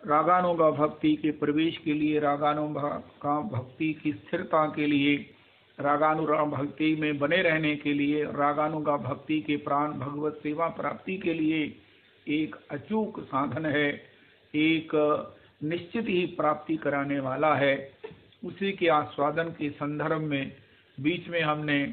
रागानुगा भक्ति के प्रवेश के लिए, रागानुगा का भक्ति की स्थिरता के लिए, रागानुराग भक्ति में बने रहने के लिए, रागानुगा भक्ति के प्राण भगवत सेवा प्राप्ति के लिए एक अचूक साधन है, एक निश्चित ही प्राप्ति कराने वाला है। उसी के आस्वादन के संदर्भ में बीच में हमने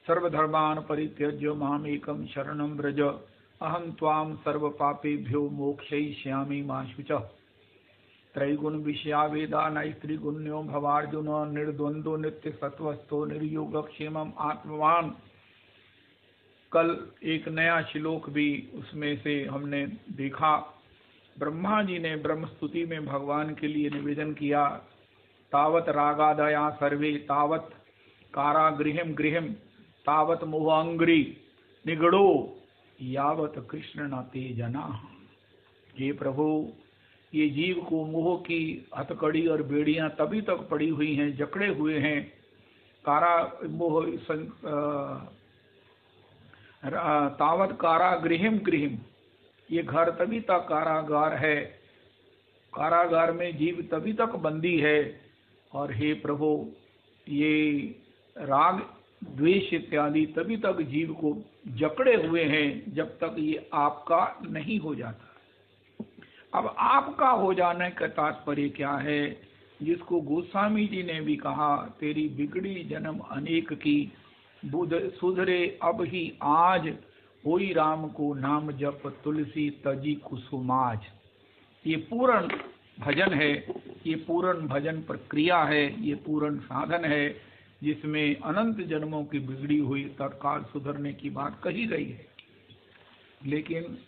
सर्वधर्मान परित्यज्य माम एकम शरणम व्रज अहम त्वाम सर्व पापेभ्यो मोक्षयिष्यामि मा शुचः त्रैगुण विषया वेदा नैस्त्रिगुण्यो भवार्जुन निर्द्वंद्व नित्य सत्वस्थो निर्योगक्षेमम आत्मवान। कल एक नया श्लोक भी उसमें से हमने देखा। ब्रह्मा जी ने ब्रह्म स्तुति में भगवान के लिए निवेदन किया, तावत रागादया सर्वे तावत कारागृहम गृहम तावत मोहांग्री निगड़ो यावत कृष्ण न ते जना। ये प्रभु, ये जीव को मोह की हथकड़ी और बेड़ियां तभी तक पड़ी हुई हैं, जकड़े हुए हैं। तावत कारागृहम गृहम, ये घर तभी तक कारागार है, कारागार में जीव तभी तक बंदी है। और हे प्रभु, ये राग द्वेष इत्यादि तभी तक जीव को जकड़े हुए हैं जब तक ये आपका नहीं हो जाता। अब आपका हो जाने का तात्पर्य क्या है, जिसको गोस्वामी जी ने भी कहा, तेरी बिगड़ी जन्म अनेक की बुध सुधरे अब ही आज, होई राम को नाम जप तुलसी तजी कुसुमाज। ये पूर्ण भजन है, ये पूर्ण भजन प्रक्रिया है, ये पूर्ण साधन है, जिसमें अनंत जन्मों की बिगड़ी हुई तत्काल सुधरने की बात कही गई है। लेकिन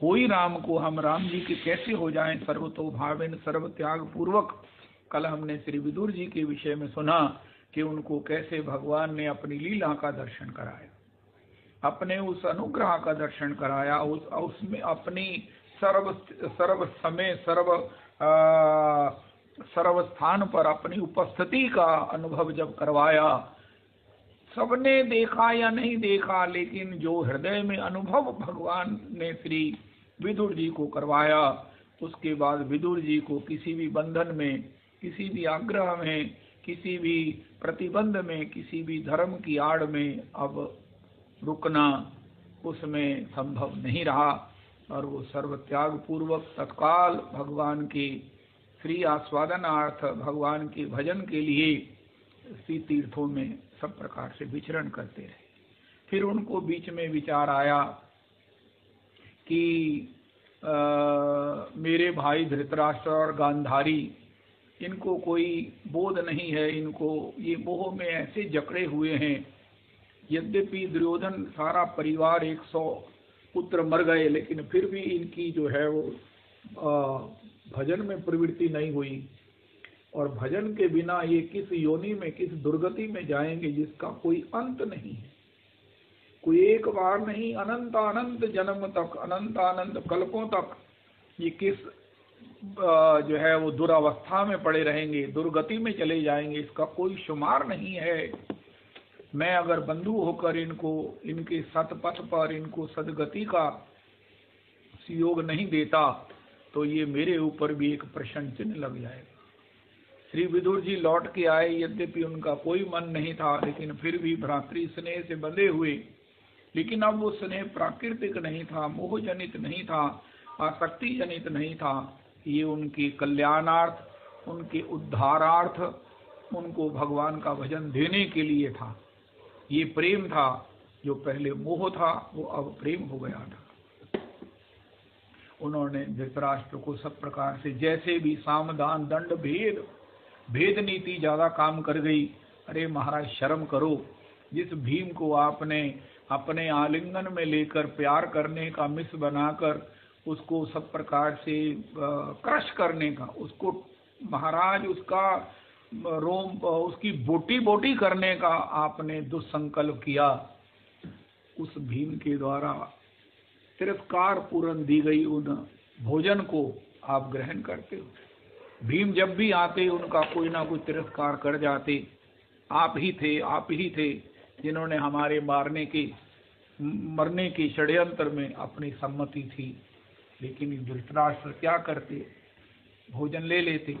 होई राम को हम राम जी के कैसे हो जाएं सर्वतो भावेन सर्व त्याग पूर्वक। कल हमने श्री विदुर जी के विषय में सुना कि उनको कैसे भगवान ने अपनी लीला का दर्शन कराया, अपने उस अनुग्रह का दर्शन कराया, उसमें अपनी सर्व समय सर्व स्थान पर अपनी उपस्थिति का अनुभव जब करवाया। सबने देखा या नहीं देखा, लेकिन जो हृदय में अनुभव भगवान ने श्री विदुर जी को करवाया, उसके बाद विदुर जी को किसी भी बंधन में, किसी भी आग्रह में, किसी भी प्रतिबंध में, किसी भी धर्म की आड़ में अब रुकना उसमें संभव नहीं रहा। और वो सर्व त्याग पूर्वक तत्काल भगवान के श्री आस्वादनार्थ, भगवान के भजन के लिए इसी तीर्थों में सब प्रकार से विचरण करते रहे। फिर उनको बीच में विचार आया कि मेरे भाई धृतराष्ट्र और गांधारी, इनको कोई बोध नहीं है, इनको ये मोह में ऐसे जकड़े हुए हैं। यद्यपि दुर्योधन सारा परिवार 100 पुत्र मर गए, लेकिन फिर भी इनकी जो है वो भजन में प्रवृत्ति नहीं हुई। और भजन के बिना ये किस योनि में, किस दुर्गति में जाएंगे जिसका कोई अंत नहीं है। कोई एक बार नहीं, अनंत अनंत जन्म तक, अनंत अनंत कल्पों तक ये किस जो है वो दुरावस्था में पड़े रहेंगे, दुर्गति में चले जाएंगे, इसका कोई शुमार नहीं है। मैं अगर बंधु होकर इनको, इनके सतपथ पर इनको सदगति का योग नहीं देता तो ये मेरे ऊपर भी एक प्रश्न चिन्ह लग जाएगा। श्री विदुर जी लौट के आए, यद्यपि उनका कोई मन नहीं था, लेकिन फिर भी भ्रातृ स्नेह से बंधे हुए। लेकिन अब वो स्नेह प्राकृतिक नहीं था, मोह जनित नहीं था, आसक्ति जनित नहीं था। ये उनके कल्याणार्थ, उनके उद्धारार्थ, उनको भगवान का भजन देने के लिए था। ये प्रेम था, जो पहले मोह था वो अब प्रेम हो गया था। उन्होंने धृतराष्ट्र को सब प्रकार से, जैसे भी साम दान दंड भेद नीति ज्यादा काम कर गई। अरे महाराज शर्म करो, जिस भीम को आपने अपने आलिंगन में लेकर प्यार करने का मिस बनाकर उसको सब प्रकार से क्रश करने का, उसको महाराज उसका रोम, उसकी बोटी बोटी करने का आपने दुस्संकल्प किया। उस भीम के द्वारा तिरस्कार पूर्ण दी गई उन भोजन को आप ग्रहण करते हो। भीम जब भी आते उनका कोई ना कोई तिरस्कार कर जाते। आप ही थे जिन्होंने हमारे मरने के षड्यंत्र में अपनी सम्मति थी। लेकिन धृतराष्ट्र क्या करते, भोजन ले लेते।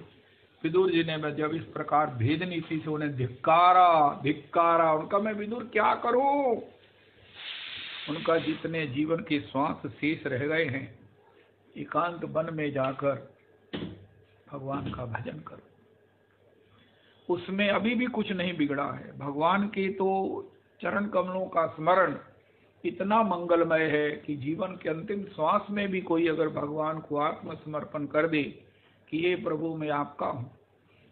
विदुर जी ने जब इस प्रकार भेद नीति से उन्हें धिक्कारा, उनका मैं विदुर क्या करूं, उनका जितने जीवन के श्वास शेष रह गए हैं, एकांत वन में जाकर भगवान का भजन करो। उसमें अभी भी कुछ नहीं बिगड़ा है। भगवान के तो चरण कमलों का स्मरण इतना मंगलमय है कि जीवन के अंतिम श्वास में भी कोई अगर भगवान को आत्मसमर्पण कर दे कि हे प्रभु मैं आपका हूँ,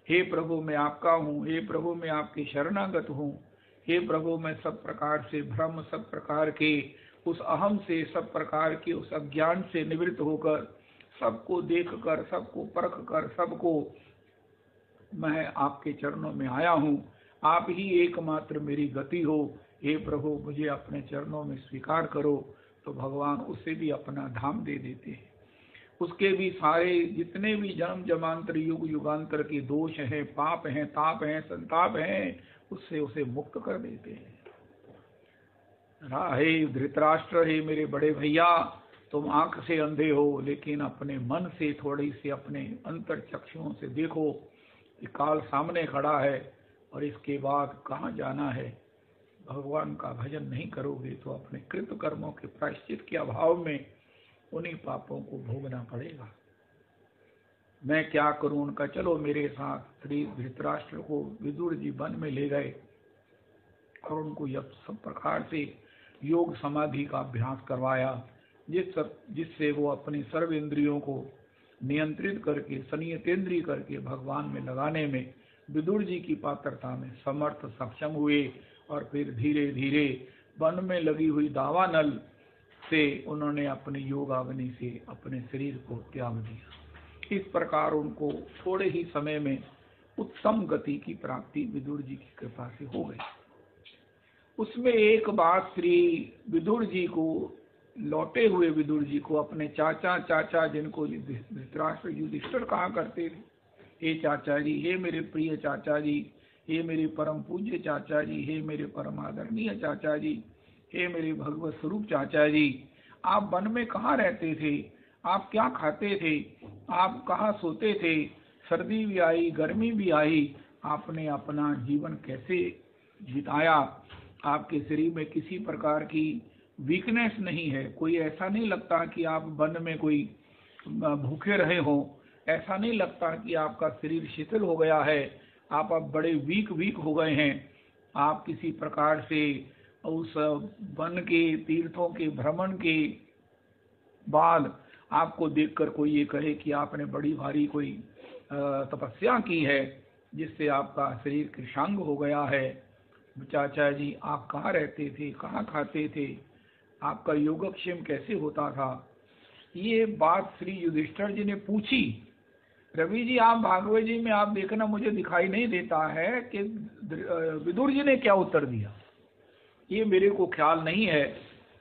हे प्रभु मैं आपका हूँ, हे प्रभु मैं आपके शरणागत हूँ, हे प्रभु मैं सब प्रकार से भ्रम, सब प्रकार के उस अहम से, सब प्रकार के उस अज्ञान से निवृत्त होकर, सबको देखकर, सबको परख कर, सबको मैं आपके चरणों में आया हूँ, आप ही एकमात्र मेरी गति हो, हे प्रभु मुझे अपने चरणों में स्वीकार करो। तो भगवान उसे भी अपना धाम दे देते हैं। उसके भी सारे जितने भी जन्म जमांतर युग युगांतर के दोष हैं, पाप हैं, ताप हैं, संताप हैं, उससे उसे मुक्त कर देते हैं। हे धृतराष्ट्र, हे मेरे बड़े भैया, तुम आंख से अंधे हो, लेकिन अपने मन से थोड़ी सी अपने अंतर चक्षुओं से देखो कि काल सामने खड़ा है और इसके बाद कहाँ जाना है। भगवान का भजन नहीं करोगे तो अपने कृत कर्मों के प्रायश्चित के अभाव में उन्हीं पापों को भोगना पड़ेगा। मैं क्या करूं उनका, चलो मेरे साथ। श्री धृतराष्ट्र को विदुर जी वन में ले गए और उनको सब प्रकार से योग समाधि का अभ्यास करवाया, जिससे वो अपनी सर्व इंद्रियों को नियंत्रित करके, संयतेंद्रिय करके भगवान में लगाने में विदुर जी की पात्रता में समर्थ सक्षम हुए। और फिर धीरे धीरे वन में लगी हुई दावानल से उन्होंने अपनी योगाग्नि से अपने शरीर को त्याग दिया। इस प्रकार उनको थोड़े ही समय में उत्तम गति की प्राप्ति विदुर जी की कृपा से हो गई। उसमें एक बात, श्री विदुर जी को, लौटे हुए विदुर जी को अपने चाचा जिनको धृतराष्ट्र युधिष्ठिर कहा करते थे, हे चाचा जी, हे मेरे प्रिय चाचा जी, हे मेरे परम पूज्य चाचा जी, हे मेरे परम आदरणीय चाचा जी, हे मेरे भगवत स्वरूप चाचा जी, आप वन में कहाँ रहते थे, आप क्या खाते थे, आप कहाँ सोते थे, सर्दी भी आई, गर्मी भी आई, आपने अपना जीवन कैसे बिताया, आपके शरीर में किसी प्रकार की वीकनेस नहीं है, कोई ऐसा नहीं लगता कि आप वन में कोई भूखे रहे हो, ऐसा नहीं लगता कि आपका शरीर शिथिल हो गया है, आप अब बड़े वीक हो गए हैं। आप किसी प्रकार से उस वन के तीर्थों के भ्रमण के बाद आपको देखकर कोई ये कहे कि आपने बड़ी भारी कोई तपस्या की है, जिससे आपका शरीर कृशांग हो गया है। चाचा जी, आप कहाँ रहते थे, कहाँ खाते थे, आपका योगक्षेम कैसे होता था। ये बात श्री युधिष्ठिर जी ने पूछी। रवि जी, आप भागवत जी में आप देखना, मुझे दिखाई नहीं देता है कि विदुर जी ने क्या उत्तर दिया। ये मेरे को ख्याल नहीं है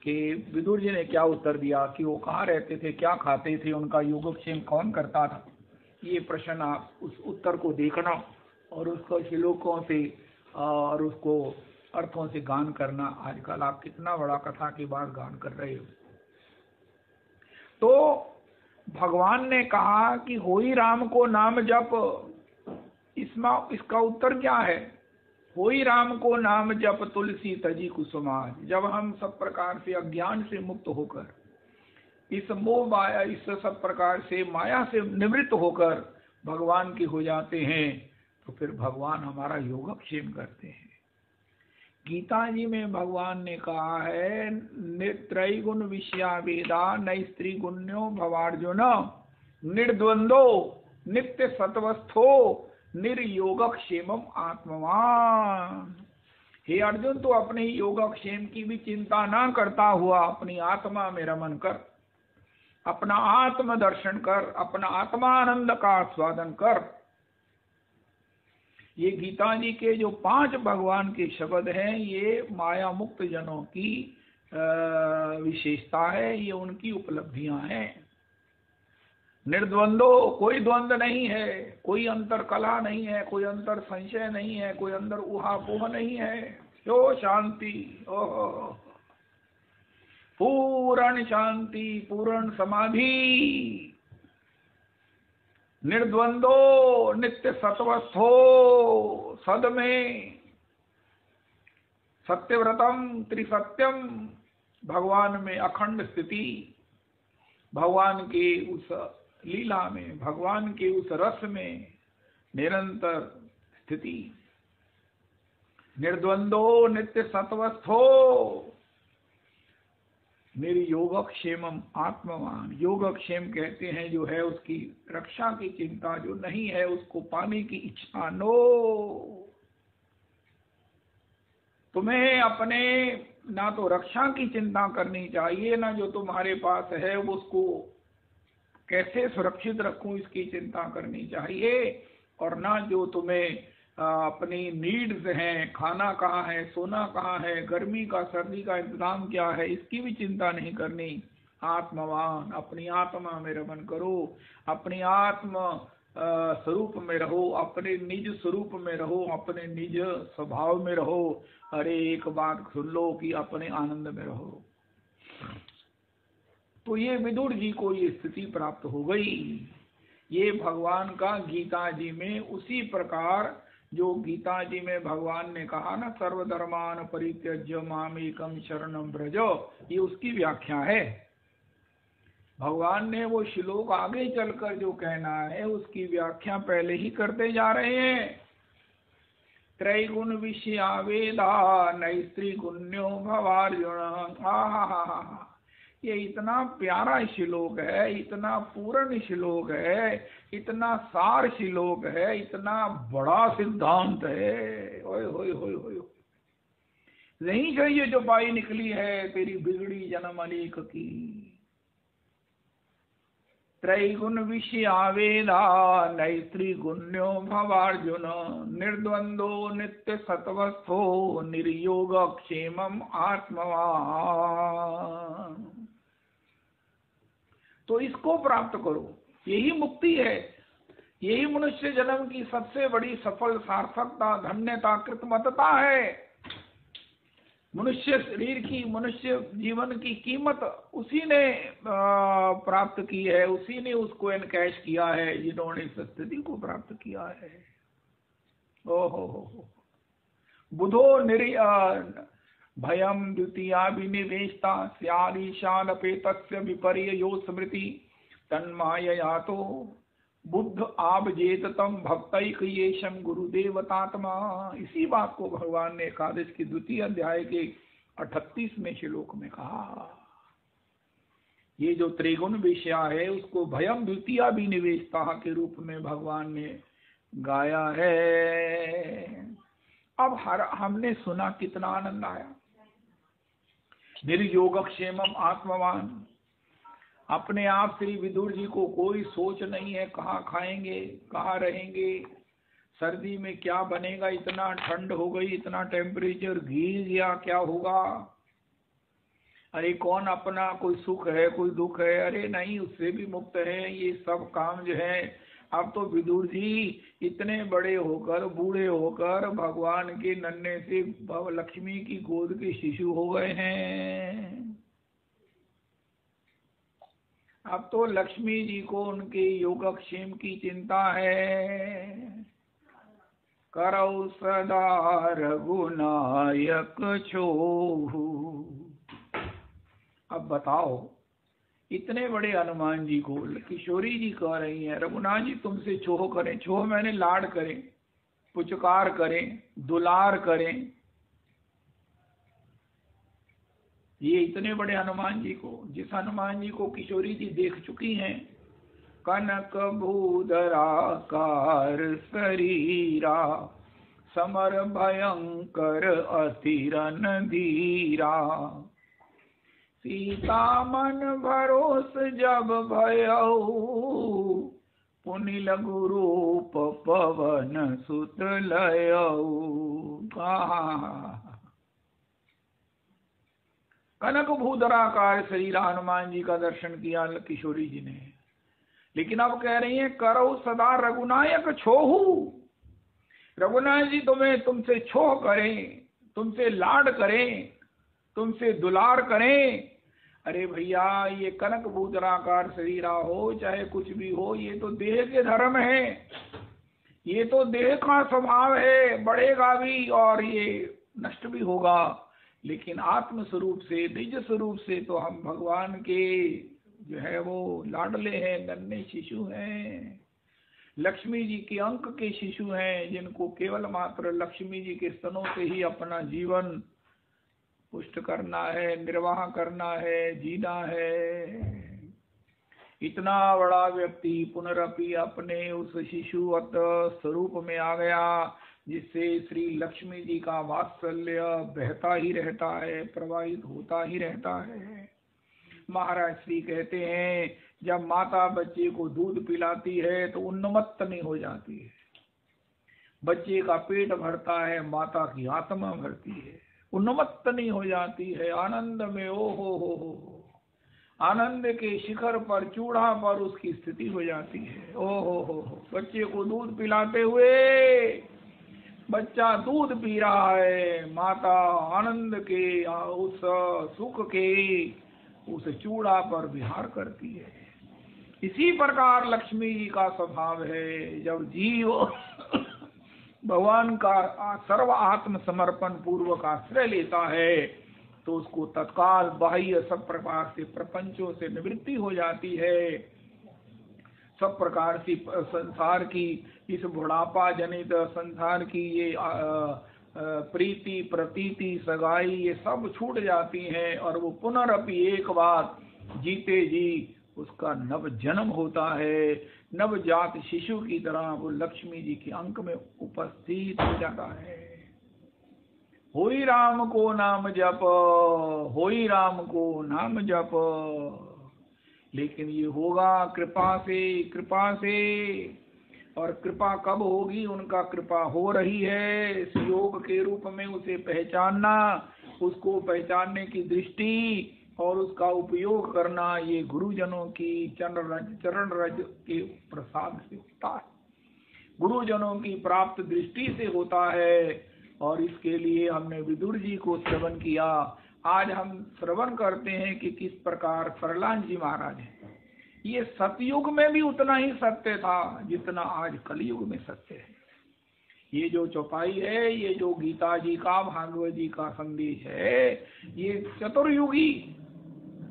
कि विदुर जी ने क्या उत्तर दिया, कि वो कहाँ रहते थे, क्या खाते थे, उनका योगक्षेम कौन करता था। ये प्रश्न आप उस उत्तर को देखना और उसको श्लोकों से और उसको अर्थों से गान करना। आजकल आप कितना बड़ा कथा के बाद गान कर रहे हो। तो भगवान ने कहा कि होई राम को नाम जप, इसका उत्तर क्या है। होई राम को नाम जप तुलसी तजी कुसुमाज। जब हम सब प्रकार से अज्ञान से मुक्त होकर, इस मोह माया, इस सब प्रकार से माया से निवृत्त होकर भगवान के हो जाते हैं, तो फिर भगवान हमारा योगक्षेम करते हैं। गीता जी में भगवान ने कहा है, त्रैगुण विषया वेदा न स्त्री गुण्यो भवार्जुन निर्द्वंदो नित्य सत्वस्थो निर्योगक्षेमम आत्मवान। हे अर्जुन, तो अपने योगक्षेम की भी चिंता ना करता हुआ अपनी आत्मा में रमन कर, अपना आत्म दर्शन कर, अपना आत्मानंद का आस्वादन कर। ये गीता जी के जो 5 भगवान के शब्द हैं, ये माया मुक्त जनों की विशेषता है, ये उनकी उपलब्धियां हैं। निर्द्वंदो, कोई द्वंद्व नहीं है, कोई अंतर कला नहीं है, कोई अंतर संशय नहीं है, कोई अंदर ऊहापोह नहीं है। जो शांति, ओहो। पूर्ण शांति, पूर्ण समाधि, निर्द्वंदो नित्य सत्वस्थो, सद में सत्यव्रतम त्रिसत्यम, भगवान में अखंड स्थिति, भगवान के उस लीला में, भगवान के उस रस में निरंतर स्थिति, निर्द्वंदो नित्य सत्वस्थो, निर्योगक्षेमम आत्मवान। योगक्षेम कहते हैं जो है उसकी रक्षा की चिंता जो नहीं है, उसको पाने की इच्छा नो। तुम्हें अपने ना तो रक्षा की चिंता करनी चाहिए, ना जो तुम्हारे पास है उसको कैसे सुरक्षित रखूं इसकी चिंता करनी चाहिए, और ना जो तुम्हें अपनी नीड्स हैं, खाना कहाँ है, सोना कहाँ है, गर्मी का सर्दी का इंतजाम क्या है, इसकी भी चिंता नहीं करनी। आत्मवान, अपनी आत्मा में रमन करो, अपनी आत्म स्वरूप में रहो, अपने निज स्वरूप में रहो, अपने निज स्वभाव में रहो। अरे एक बात सुन लो कि अपने आनंद में रहो। तो ये विदुर जी को ये स्थिति प्राप्त हो गई। ये भगवान का गीता जी में उसी प्रकार जो गीता जी में भगवान ने कहा ना, सर्वधर्मान परित्यज्य मामेकं शरणं व्रज, ये उसकी व्याख्या है। भगवान ने वो श्लोक आगे चलकर जो कहना है उसकी व्याख्या पहले ही करते जा रहे हैं। त्रैगुण विषया वेदा नैस्त्रिगुण्यो भवार्जुन। आहा, ये इतना प्यारा श्लोक है, इतना पूर्ण श्लोक है, इतना सार श्लोक है, इतना बड़ा सिद्धांत है। ओए होए होए होए, यहीं से ये जो पाई निकली है तेरी बिगड़ी जन्म अनेक की। त्रैगुण विषया वेदा नैस्त्रिगुण्यो भवार्जुन, निर्द्वंदो नित्य सत्वस्थो, निर्योग क्षेमम आत्मवान। तो इसको प्राप्त करो, यही मुक्ति है, यही मनुष्य जन्म की सबसे बड़ी सफल सार्थकता, धन्यता, कृतमतता है। मनुष्य शरीर की, मनुष्य जीवन की कीमत उसी ने प्राप्त की है, उसी ने उसको एनकैश किया है जिन्होंने इस स्थिति को प्राप्त किया है। ओहो, बुधो भयम द्वितीयाभिनिवेशता स्यादीशानपेतस्य विपर्ययो स्मृति तन्मायया तो बुद्ध आबजेत तम भक्तैकयेशम गुरुदेवतात्मा। इसी बात को भगवान ने एकादश की द्वितीय अध्याय के 38वें श्लोक में कहा। ये जो त्रिगुण विषया है उसको भयम द्वितीयाभिनिवेशता के रूप में भगवान ने गाया है। अब हमने सुना, कितना आनंद आया। निर्योगक्षेमम आत्मवान, अपने आप श्री विदुर जी को कोई सोच नहीं है कहाँ खाएंगे, कहाँ रहेंगे, सर्दी में क्या बनेगा, इतना ठंड हो गई, इतना टेम्परेचर गिर गया, क्या होगा। अरे कौन अपना कोई सुख है, कोई दुख है, अरे नहीं, उससे भी मुक्त है। ये सब काम जो है, अब तो विदुर जी इतने बड़े होकर, बूढ़े होकर भगवान के नन्हे से लक्ष्मी की गोद के शिशु हो गए हैं। अब तो लक्ष्मी जी को उनके योगक्षेम की चिंता है। करौ सदा रघुनायक छोहु। अब बताओ, इतने बड़े हनुमान जी को किशोरी जी कह रही हैं, रघुनाथ जी तुमसे छोह करें। छोह मैंने लाड करें, पुचकार करें, दुलार करें। ये इतने बड़े हनुमान जी को, जिस हनुमान जी को किशोरी जी देख चुकी हैं, कनक भूधराकार शरीरा समर भयंकर अतिरन धीरा सीता मन भरोस जब भयऊ पुनिल गुरूप पवन सुत लयऊ। कनक भूधराकार शरीर हनुमान जी का दर्शन किया किशोरी जी ने, लेकिन अब कह रही हैं करो सदा रघुनायक छोहू। रघुनाथ जी तुमसे छोह करें, तुमसे लाड करें, तुमसे दुलार करें। अरे भैया, ये कनक भूतराकार शरीर हो चाहे कुछ भी हो, ये तो देह के धर्म है, ये तो देह का स्वभाव है, बढ़ेगा भी और ये नष्ट भी होगा। लेकिन आत्म स्वरूप से, निज स्वरूप से तो हम भगवान के जो है वो लाडले हैं, नन्हे शिशु हैं, लक्ष्मी जी के अंक के शिशु हैं, जिनको केवल मात्र लक्ष्मी जी के स्तनों से ही अपना जीवन पुष्ट करना है, निर्वाह करना है, जीना है। इतना बड़ा व्यक्ति पुनरपि अपने उस शिशुवत स्वरूप में आ गया, जिससे श्री लक्ष्मी जी का वात्सल्य बहता ही रहता है, प्रवाहित होता ही रहता है। महाराज श्री कहते हैं, जब माता बच्चे को दूध पिलाती है तो उन्मत्त नहीं हो जाती है, बच्चे का पेट भरता है, माता की आत्मा भरती है, उन्मत्त नहीं हो जाती है, आनंद में ओ हो, आनंद के शिखर पर, चूड़ा पर उसकी स्थिति हो जाती है। ओ हो, बच्चे को दूध पिलाते हुए बच्चा दूध पी रहा है, माता आनंद के उस सुख के उस चूड़ा पर विहार करती है। इसी प्रकार लक्ष्मी जी का स्वभाव है, जब जीव भगवान का सर्व आत्म समर्पण पूर्वक आश्रय लेता है तो उसको तत्काल बाह्य सब प्रकार से प्रपंचों से निवृत्ति हो जाती है। सब प्रकार की संसार की, इस बुढ़ापा जनित संसार की ये प्रीति प्रतीति सगाई ये सब छूट जाती हैं और वो पुनरअपि एक बार जीते जी उसका नव जन्म होता है। नवजात शिशु की तरह वो लक्ष्मी जी के अंक में उपस्थित हो जाता है। होई राम को नाम जप, होई राम को नाम जप। लेकिन ये होगा कृपा से, कृपा से। और कृपा कब होगी? उनका कृपा हो रही है, इस योग के रूप में उसे पहचानना, उसको पहचानने की दृष्टि और उसका उपयोग करना, ये गुरुजनों की चरण रज के प्रसाद से होता है, गुरुजनों की प्राप्त दृष्टि से होता है। और इसके लिए हमने विदुर जी को श्रवण किया। आज हम श्रवण करते हैं कि किस प्रकार प्रहलाद जी महाराज हैं। ये सतयुग में भी उतना ही सत्य था जितना आज कलयुग में सत्य है। ये जो चौपाई है, ये जो गीता जी का, भागवत जी का संदेश है, ये चतुर्युगी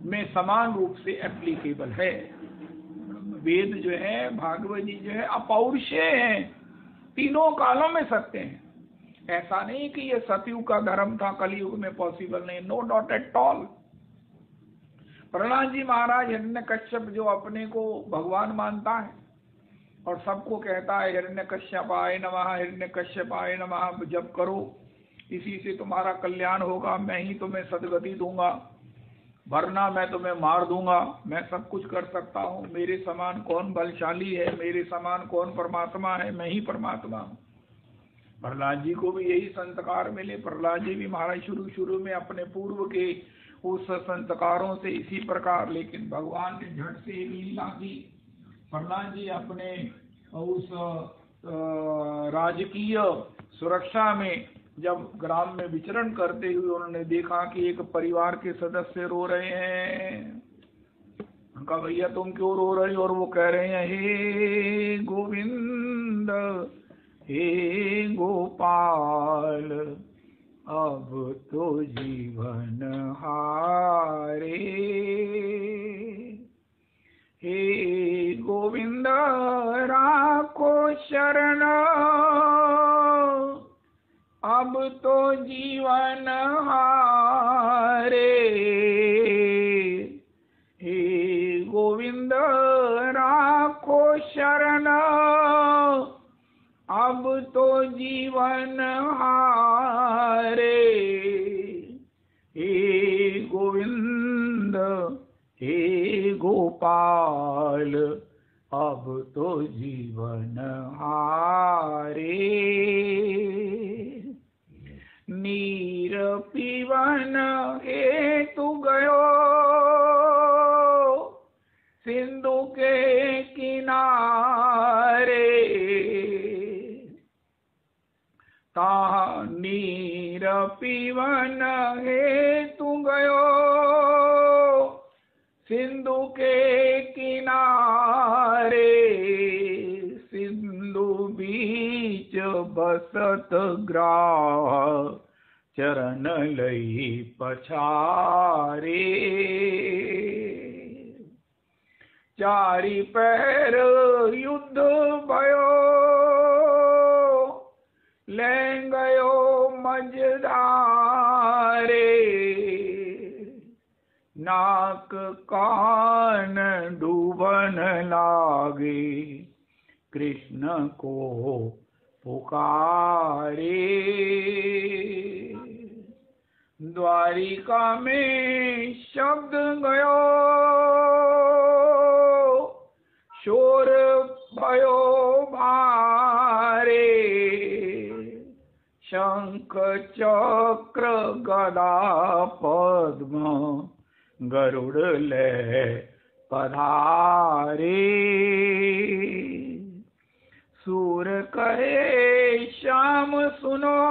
में समान रूप से एप्लीकेबल है। वेद जो है, भागवत जी जो है, अपौरुषेय है, तीनों कालों में सत्य है। ऐसा नहीं कि ये सतयुग का धर्म था, कलयुग में पॉसिबल नहीं, no doubt at all. Prahlad ji महाराज हिरण्यकश्यप जो अपने को भगवान मानता है और सबको कहता है हिरण्यकश्यपाय नमः, हिरण्यकश्यपाय नमः, जप करो, इसी से तुम्हारा कल्याण होगा, मैं ही तुम्हें सदगति दूंगा, वरना मैं तुम्हें मार दूंगा, मैं सब कुछ कर सकता हूँ, मेरे समान कौन बलशाली है, मेरे समान कौन परमात्मा है, मैं ही परमात्मा हूँ। प्रहलाद जी को भी यही संस्कार मिले। प्रहलाद जी भी महाराज शुरू में अपने पूर्व के उस संस्कारों से इसी प्रकार, लेकिन भगवान ने झट से लीला की। प्रहलाद जी अपने उस राजकीय सुरक्षा में जब ग्राम में विचरण करते हुए उन्होंने देखा कि एक परिवार के सदस्य रो रहे हैं। उनका, भैया तुम क्यों रो रहे हो? और वो कह रहे हैं, हे गोविंद, हे गोपाल, अब तो जीवन हारे। हे गोविंद राखो शरण, अब तो जीवन हारे। हे गोविंद राखो शरण, अब तो जीवन हारे। हे गोविंद, हे गोपाल, अब तो जीवन हारे। नीर पीवन हेतु गयो, सिंधु के किनारे। ता नीर पीवन हेतु गयो, बसत ग्राह चरण लई पछारे। चारि पैर युद्ध भयो ले गयो मझधारे। नाक कान डूबन लागे कृष्ण को पुकारे। द्वारिका में शब्द गयो शोर भयो भारे। शंख चक्र गदा पद्म गरुड़ ले पधारे। सूर कहे श्याम सुनो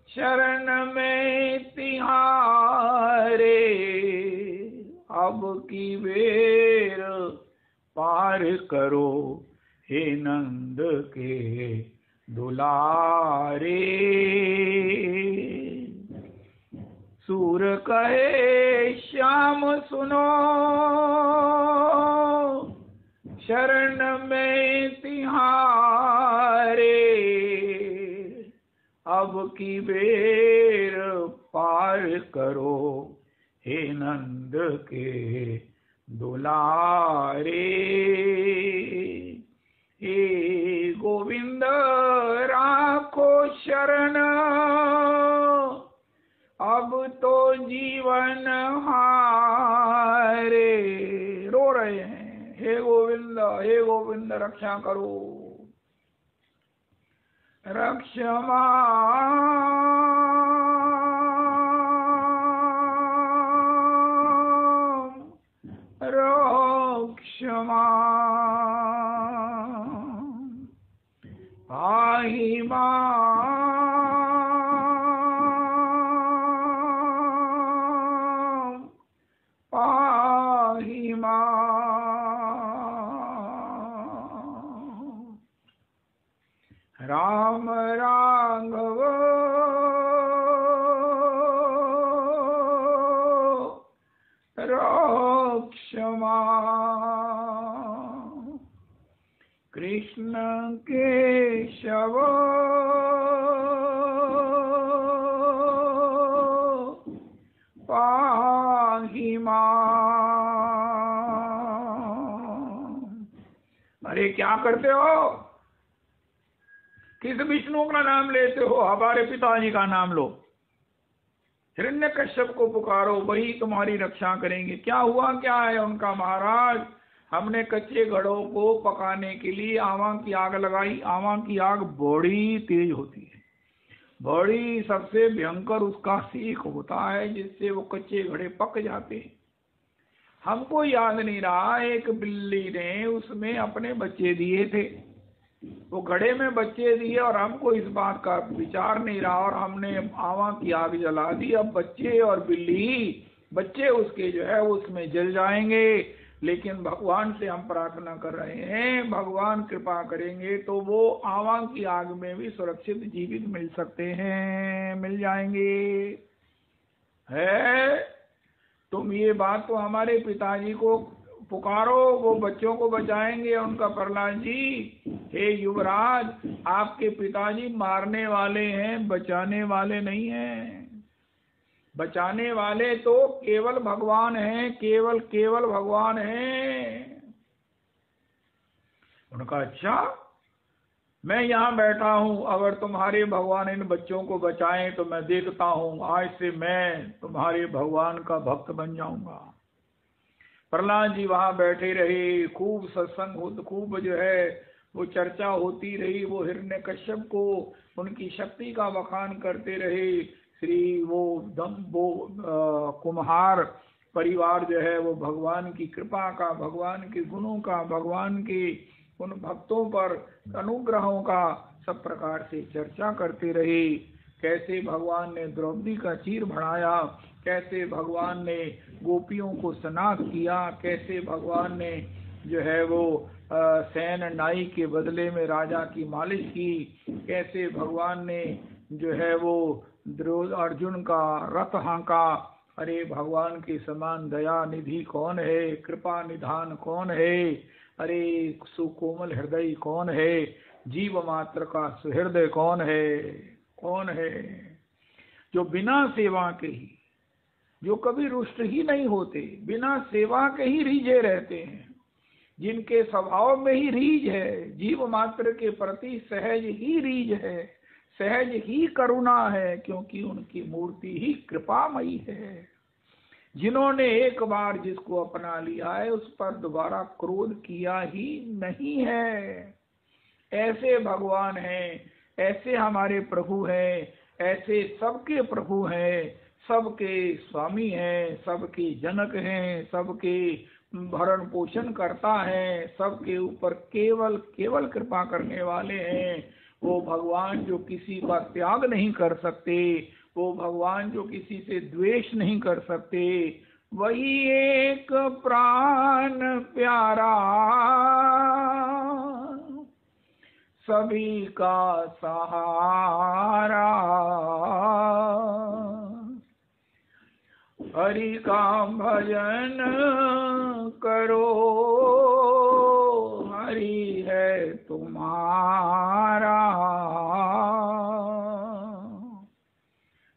शरण में तिहारे। अब की बेर पार करो हे नंद के दुलारे। सूर कहे श्याम सुनो शरण में तिहारे। अब की बेर पार करो हे नंद के दुलारे। हे गोविंद राखो शरण अब तो जीवन हारे। रो रहे हैं, हे गोविंद रक्षा करो। रक्षमा रक्षमा पाहि पाहि राम राघव रक्षमा। कृष्ण केशव पाहि अरे क्या करते हो? किस विष्णु का नाम लेते हो? हमारे पिताजी का नाम लो। हिरण्यकश्यप को पुकारो, वही तुम्हारी रक्षा करेंगे। क्या हुआ क्या है उनका? महाराज, हमने कच्चे घड़ों को पकाने के लिए आवा की आग लगाई। आवा की आग बड़ी तेज होती है, बड़ी सबसे भयंकर उसका सेक होता है, जिससे वो कच्चे घड़े पक जाते हैं। हमको याद नहीं रहा, एक बिल्ली ने उसमें अपने बच्चे दिए थे, वो घड़े में बच्चे दिए और हमको इस बात का विचार नहीं रहा और हमने आवा की आग जला दी। अब बच्चे और बिल्ली, बच्चे उसके जो है उसमें जल जाएंगे। लेकिन भगवान से हम प्रार्थना कर रहे हैं, भगवान कृपा करेंगे तो वो आवा की आग में भी सुरक्षित जीवित मिल सकते हैं, मिल जाएंगे। है तुम ये बात तो हमारे पिताजी को पुकारो, वो बच्चों को बचाएंगे उनका। प्रहलाद जी, हे युवराज, आपके पिताजी मारने वाले हैं, बचाने वाले नहीं हैं। बचाने वाले तो केवल भगवान हैं, केवल भगवान हैं। उनका अच्छा, मैं यहाँ बैठा हूँ, अगर तुम्हारे भगवान इन बच्चों को बचाएं तो मैं देखता हूँ, आज से मैं तुम्हारे भगवान का भक्त बन जाऊंगा। प्रहलाद जी वहां बैठे रहे, खूब सत्संग, खूब जो है वो चर्चा होती रही। वो हिरण्यकश्यप को उनकी शक्ति का बखान करते रहे। श्री वो कुम्हार परिवार जो है वो भगवान की कृपा का, भगवान के गुणों का, भगवान के उन भक्तों पर अनुग्रहों का सब प्रकार से चर्चा करते रहे। कैसे भगवान ने द्रौपदी का चीर बढ़ाया, कैसे भगवान ने गोपियों को सनाथ किया, कैसे भगवान ने जो है वो सैन नाई के बदले में राजा की मालिश की, कैसे भगवान ने जो है वो अर्जुन का रथ हाँका। अरे भगवान के समान दया निधि कौन है, कृपा निधान कौन है, अरे सुकोमल हृदय कौन है, जीव मात्र का सुहृदय कौन है, कौन है जो बिना सेवा के ही, जो कभी रुष्ट ही नहीं होते, बिना सेवा के ही रीझे रहते हैं, जिनके स्वभाव में ही रीझ है, जीव मात्र के प्रति सहज ही रीझ है, सहज ही करुणा है, क्योंकि उनकी मूर्ति ही कृपामयी है। जिन्होंने एक बार जिसको अपना लिया है उस पर दोबारा क्रोध किया ही नहीं है। ऐसे भगवान हैं, ऐसे हमारे प्रभु हैं, ऐसे सबके प्रभु हैं, सबके स्वामी हैं, सबके जनक हैं, सबके भरण पोषण करता है, सबके ऊपर केवल केवल कृपा करने वाले हैं। वो भगवान जो किसी का त्याग नहीं कर सकते, वो भगवान जो किसी से द्वेष नहीं कर सकते, वही एक प्राण प्यारा सभी का सहारा। हरि का भजन करो, हरि है तुम्हारा।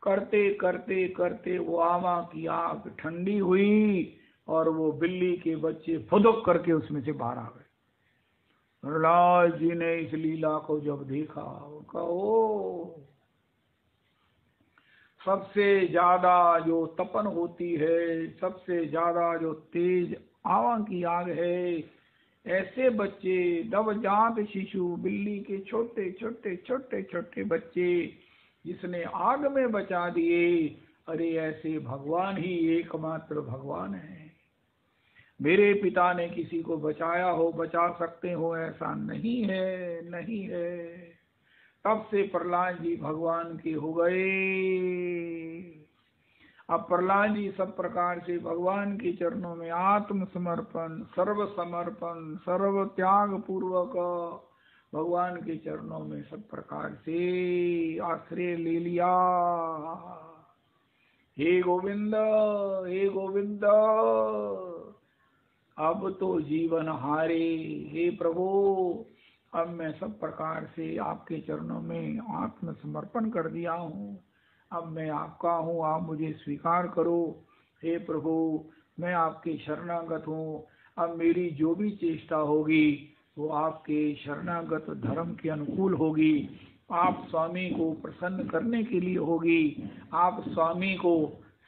करते करते करते वो आमा की आग ठंडी हुई और वो बिल्ली के बच्चे फुदक करके उसमें से बाहर आ गए। प्रहलाद जी ने इस लीला को जब देखा, कहो सबसे ज्यादा जो तपन होती है, सबसे ज्यादा जो तेज आवा की आग है, ऐसे बच्चे नवजात शिशु, बिल्ली के छोटे छोटे छोटे छोटे बच्चे जिसने आग में बचा दिए, अरे ऐसे भगवान ही एकमात्र भगवान है। मेरे पिता ने किसी को बचाया हो, बचा सकते हो, ऐसा नहीं है, नहीं है। तब से प्रहलाद जी भगवान के हो गए। अब प्रहलाद जी सब प्रकार से भगवान के चरणों में आत्म समर्पण, सर्व समर्पण, सर्व त्याग पूर्वक भगवान के चरणों में सब प्रकार से आश्रय ले लिया। हे गोविंद, हे गोविंद, अब तो जीवन हारे। हे प्रभु, अब मैं सब प्रकार से आपके चरणों में आत्म समर्पण कर दिया हूँ। अब मैं आपका हूँ, आप मुझे स्वीकार करो। हे प्रभु, मैं आपके शरणागत हूँ। अब मेरी जो भी चेष्टा होगी वो आपके शरणागत धर्म के अनुकूल होगी, आप स्वामी को प्रसन्न करने के लिए होगी, आप स्वामी को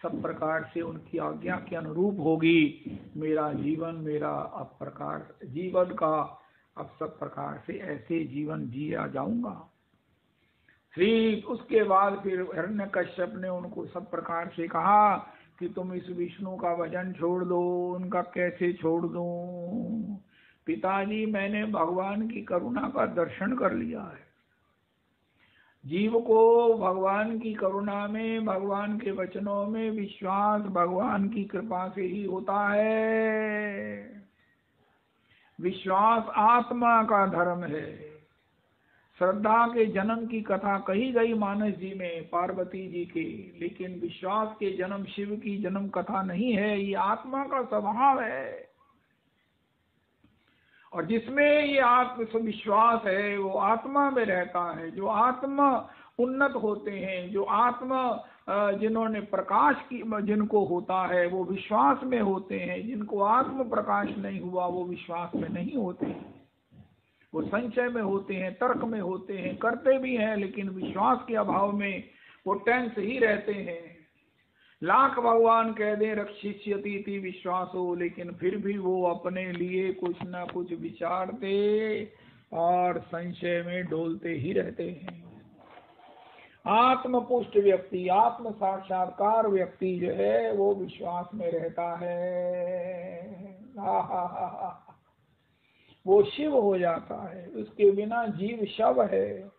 सब प्रकार से उनकी आज्ञा के अनुरूप होगी। मेरा जीवन, मेरा अब प्रकार जीवन का अब सब प्रकार से ऐसे जीवन जिया जाऊंगा। फिर उसके बाद फिर हिरण्यकश्यप ने उनको सब प्रकार से कहा कि तुम इस विष्णु का भजन छोड़ दो। उनका कैसे छोड़ दूं? पिताजी, मैंने भगवान की करुणा का दर्शन कर लिया है। जीव को भगवान की करुणा में, भगवान के वचनों में विश्वास भगवान की कृपा से ही होता है। विश्वास आत्मा का धर्म है। श्रद्धा के जन्म की कथा कही गई मानस जी में पार्वती जी के, लेकिन विश्वास के जन्म, शिव की जन्म कथा नहीं है। ये आत्मा का स्वभाव है, और जिसमें ये आत्मविश्वास है वो आत्मा में रहता है। जो आत्मा उन्नत होते हैं, जो आत्मा जिन्होंने प्रकाश की जिनको होता है वो विश्वास में होते हैं। जिनको आत्म प्रकाश नहीं हुआ वो विश्वास में नहीं होते हैं, वो संशय में होते हैं, तर्क में होते हैं, करते भी हैं लेकिन विश्वास के अभाव में वो टेंस ही रहते हैं। लाख भगवान कह दें रक्षिष्यति विश्वासो, लेकिन फिर भी वो अपने लिए कुछ ना कुछ विचारते और संशय में डोलते ही रहते हैं। आत्मपुष्ट व्यक्ति, आत्म साक्षात्कार व्यक्ति जो है वो विश्वास में रहता है। वो शिव हो जाता है, उसके बिना जीव शव है।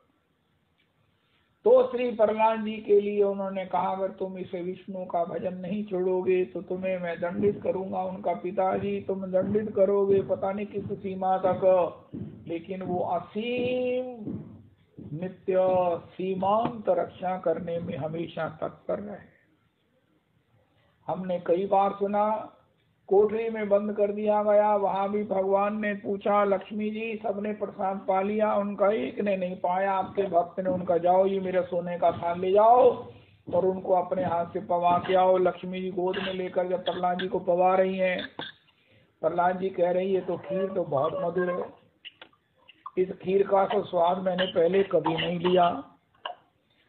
तो श्री प्रहलाद जी के लिए उन्होंने कहा, अगर तुम इसे विष्णु का भजन नहीं छोड़ोगे तो तुम्हें मैं दंडित करूंगा। उनका पिताजी, तुम दंडित करोगे पता नहीं किस सीमा तक, लेकिन वो असीम नित्य सीमांत रक्षा करने में हमेशा तत्पर रहे। हमने कई बार सुना कोठरी में बंद कर दिया गया, वहां भी भगवान ने पूछा, लक्ष्मी जी सबने प्रसाद पा लिया? उनका एक ने नहीं पाया। आपके भक्त ने उनका, जाओ ये मेरे सोने का थाल ले जाओ और उनको अपने हाथ से पवा के आओ। लक्ष्मी जी गोद में लेकर जब प्रहलाद जी को पवा रही हैं, प्रहलाद जी कह रही है तो खीर तो बहुत मधुर है, इस खीर का तो स्वाद मैंने पहले कभी नहीं लिया।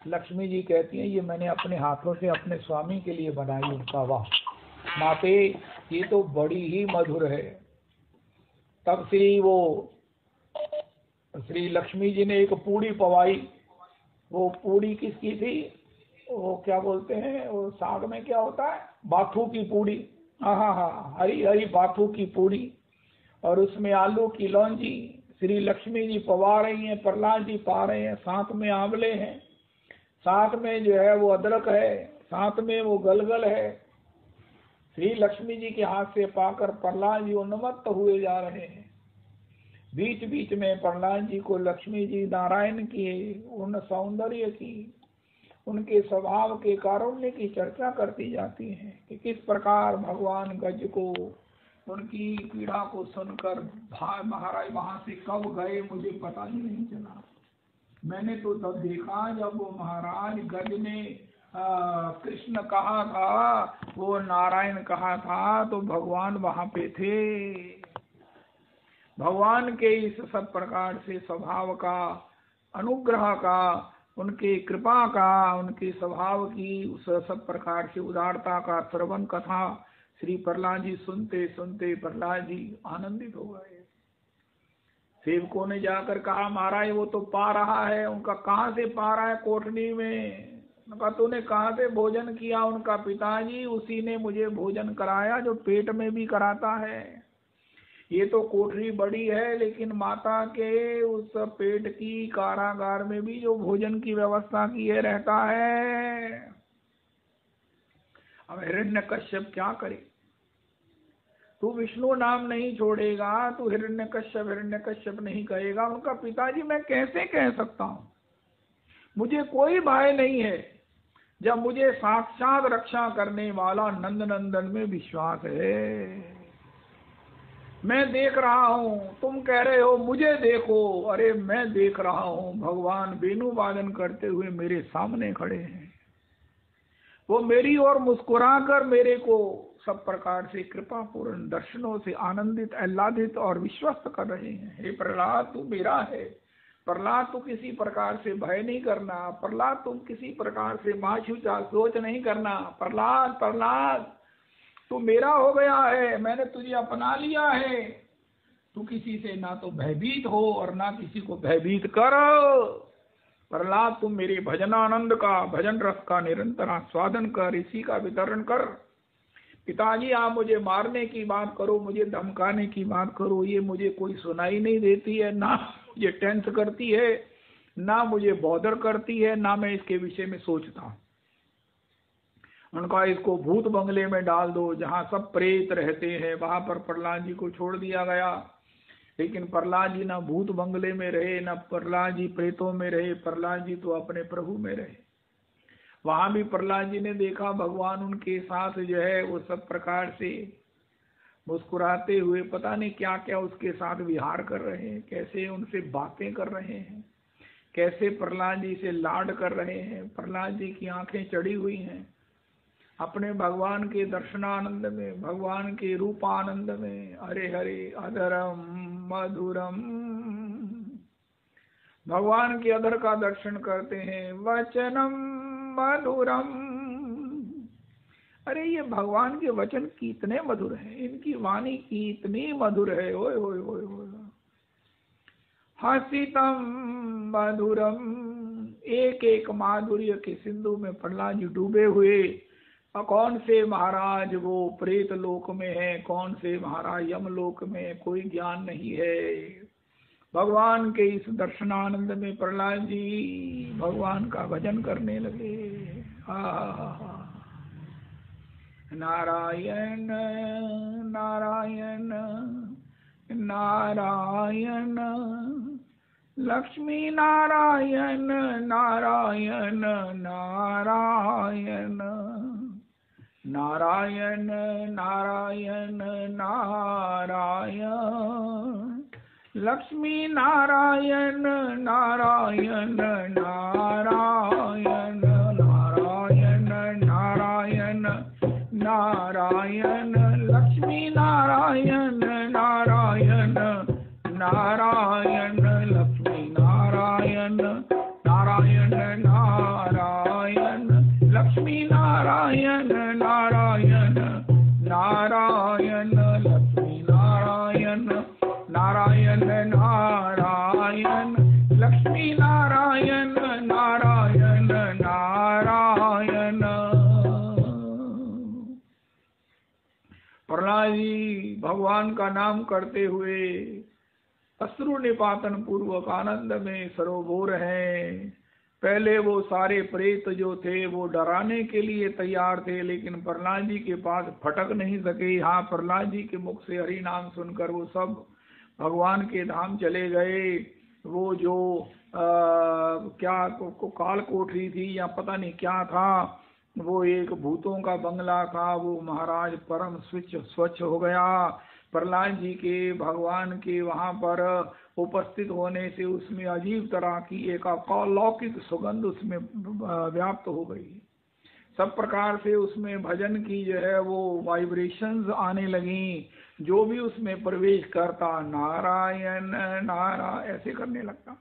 लक्ष्मी जी कहती हैं, ये मैंने अपने हाथों से अपने स्वामी के लिए बनाई। उनका, वाह माते ये तो बड़ी ही मधुर है। तब श्री लक्ष्मी जी ने एक पूड़ी पवाई। वो पूड़ी किसकी थी? वो क्या बोलते हैं, वो साग में क्या होता है, बाथू की पूड़ी। हाँ, हरी हरी बाथू की पूड़ी, और उसमें आलू की लौंजी। श्री लक्ष्मी जी पवा रही हैं, प्रहलाद जी पा रहे हैं। साथ में आंवले हैं, साथ में जो है वो अदरक है, साथ में वो गलगल है। श्री लक्ष्मी जी के हाथ से पाकर प्रहलाद जी उन्मत्त हुए जा रहे हैं। बीच बीच में प्रहलाद जी को लक्ष्मी जी नारायण की, उन सौंदर्य की, उनके स्वभाव के कारुण्य की चर्चा करती जाती है कि किस प्रकार भगवान गज को, उनकी पीड़ा को सुनकर महाराज वहां से कब गए मुझे पता ही नहीं चला। मैंने तो तब देखा जब वो महाराज गज ने कृष्ण कहा था, वो नारायण कहा था, तो भगवान वहां पे थे। भगवान के इस सब प्रकार से स्वभाव का, अनुग्रह का, उनके कृपा का, उनके स्वभाव की उस सब प्रकार से उदारता का श्रवण कथा श्री प्रहलाद जी सुनते सुनते प्रहलाद जी आनंदित हो गए। सेवकों ने जाकर कहा, महाराज वो तो पा रहा है। उनका, कहाँ से पा रहा है? कोठरी में। उनका, तूने कहाँ से भोजन किया? उनका, पिताजी उसी ने मुझे भोजन कराया जो पेट में भी कराता है। ये तो कोठरी बड़ी है, लेकिन माता के उस पेट की कारागार में भी जो भोजन की व्यवस्था किए रहता है। अब हिरण्यकश्यप क्या करे? तू विष्णु नाम नहीं छोड़ेगा, तू हिरण्यकश्यप नहीं कहेगा। उनका, पिताजी मैं कैसे कह सकता हूँ, मुझे कोई भय नहीं है, जब मुझे साक्षात रक्षा करने वाला नंद नंदन में विश्वास है। मैं देख रहा हूँ, तुम कह रहे हो मुझे देखो, अरे मैं देख रहा हूँ, भगवान वेणु वादन करते हुए मेरे सामने खड़े हैं। वो मेरी ओर मुस्कुराकर मेरे को सब प्रकार से कृपा पूर्ण दर्शनों से आनंदित, आह्लादित और विश्वस्त कर रहे हैं। हे प्रहलाद, तू मेरा है। प्रहलाद, तू किसी प्रकार से भय नहीं करना। प्रहलाद, तुम किसी प्रकार से माछूचा सोच नहीं करना। प्रहलाद, तू मेरा हो गया है, मैंने तुझे अपना लिया है। तू किसी से ना तो भयभीत हो और ना किसी को भयभीत कर। प्रहलाद, तुम मेरे भजनानंद का, भजन रस का निरंतर आस्वादन कर, इसी का वितरण कर। पिताजी, आप मुझे मारने की बात करो, मुझे धमकाने की बात करो, ये मुझे कोई सुनाई नहीं देती है, ना मुझे टेंस करती है, ना मुझे बॉदर करती है, ना मैं इसके विषय में सोचता। उनका, इसको भूत बंगले में डाल दो, जहाँ सब प्रेत रहते हैं, वहां पर प्रहलाद जी को छोड़ दिया गया। लेकिन प्रहलाद जी ना भूत बंगले में रहे, ना प्रहलाद जी प्रेतों में रहे। प्रहलाद जी तो अपने प्रभु में रहे। वहां भी प्रहलाद जी ने देखा भगवान उनके साथ जो है वो सब प्रकार से मुस्कुराते हुए पता नहीं क्या क्या उसके साथ विहार कर रहे हैं, कैसे उनसे बातें कर रहे हैं, कैसे प्रहलाद जी से लाड कर रहे हैं। प्रहलाद जी की आंखें चढ़ी हुई हैं अपने भगवान के दर्शनानंद में, भगवान के रूपानंद में। हरे हरे अधरम मधुरम, भगवान के अधर का दर्शन करते हैं। वचनम मधुरम, अरे ये भगवान के वचन कितने मधुर हैं, इनकी वाणी कितनी मधुर है। ओए ओए ओए ओए, हसितम मधुरम, एक एक माधुर्य के सिंधु में प्रहलाद जी डूबे हुए। और कौन से महाराज वो प्रेत लोक में है, कौन से महाराज यम लोक में, कोई ज्ञान नहीं है। भगवान के इस दर्शनानंद में प्रहलाद जी भगवान का भजन करने लगे। नारायण नारायण नारायण लक्ष्मी नारायण नारायण नारायण नारायण नारायण नारायण लक्ष्मी नारायण नारायण नारायण नारायण नारायण नारायण लक्ष्मी नारायण नारायण नारायण लक्ष्मी नारायण नारायण नारायण लक्ष्मी नारायण नारायण नारायण लक्ष्मी नारायण नारायण नारायण लक्ष्मी नारायण नारायण नारायण। प्रहलाद जी भगवान का नाम करते हुए अश्रु निपातन पूर्वक आनंद में सरोबोर हैं। पहले वो सारे प्रेत जो थे वो डराने के लिए तैयार थे, लेकिन प्रहलाद जी के पास फटक नहीं सके। हाँ, प्रहलाद जी के मुख से हरि नाम सुनकर वो सब भगवान के धाम चले गए। वो जो क्या काल कोठरी थी या पता नहीं क्या था, वो एक भूतों का बंगला था, वो महाराज परम स्वच्छ हो गया। प्रहलाद जी के भगवान के वहाँ पर उपस्थित होने से उसमें अजीब तरह की एक अलौकिक सुगंध उसमें व्याप्त हो गई। सब प्रकार से उसमें भजन की जो है वो वाइब्रेशंस आने लगी। जो भी उसमें प्रवेश करता नारायण नारायण ऐसे करने लगता।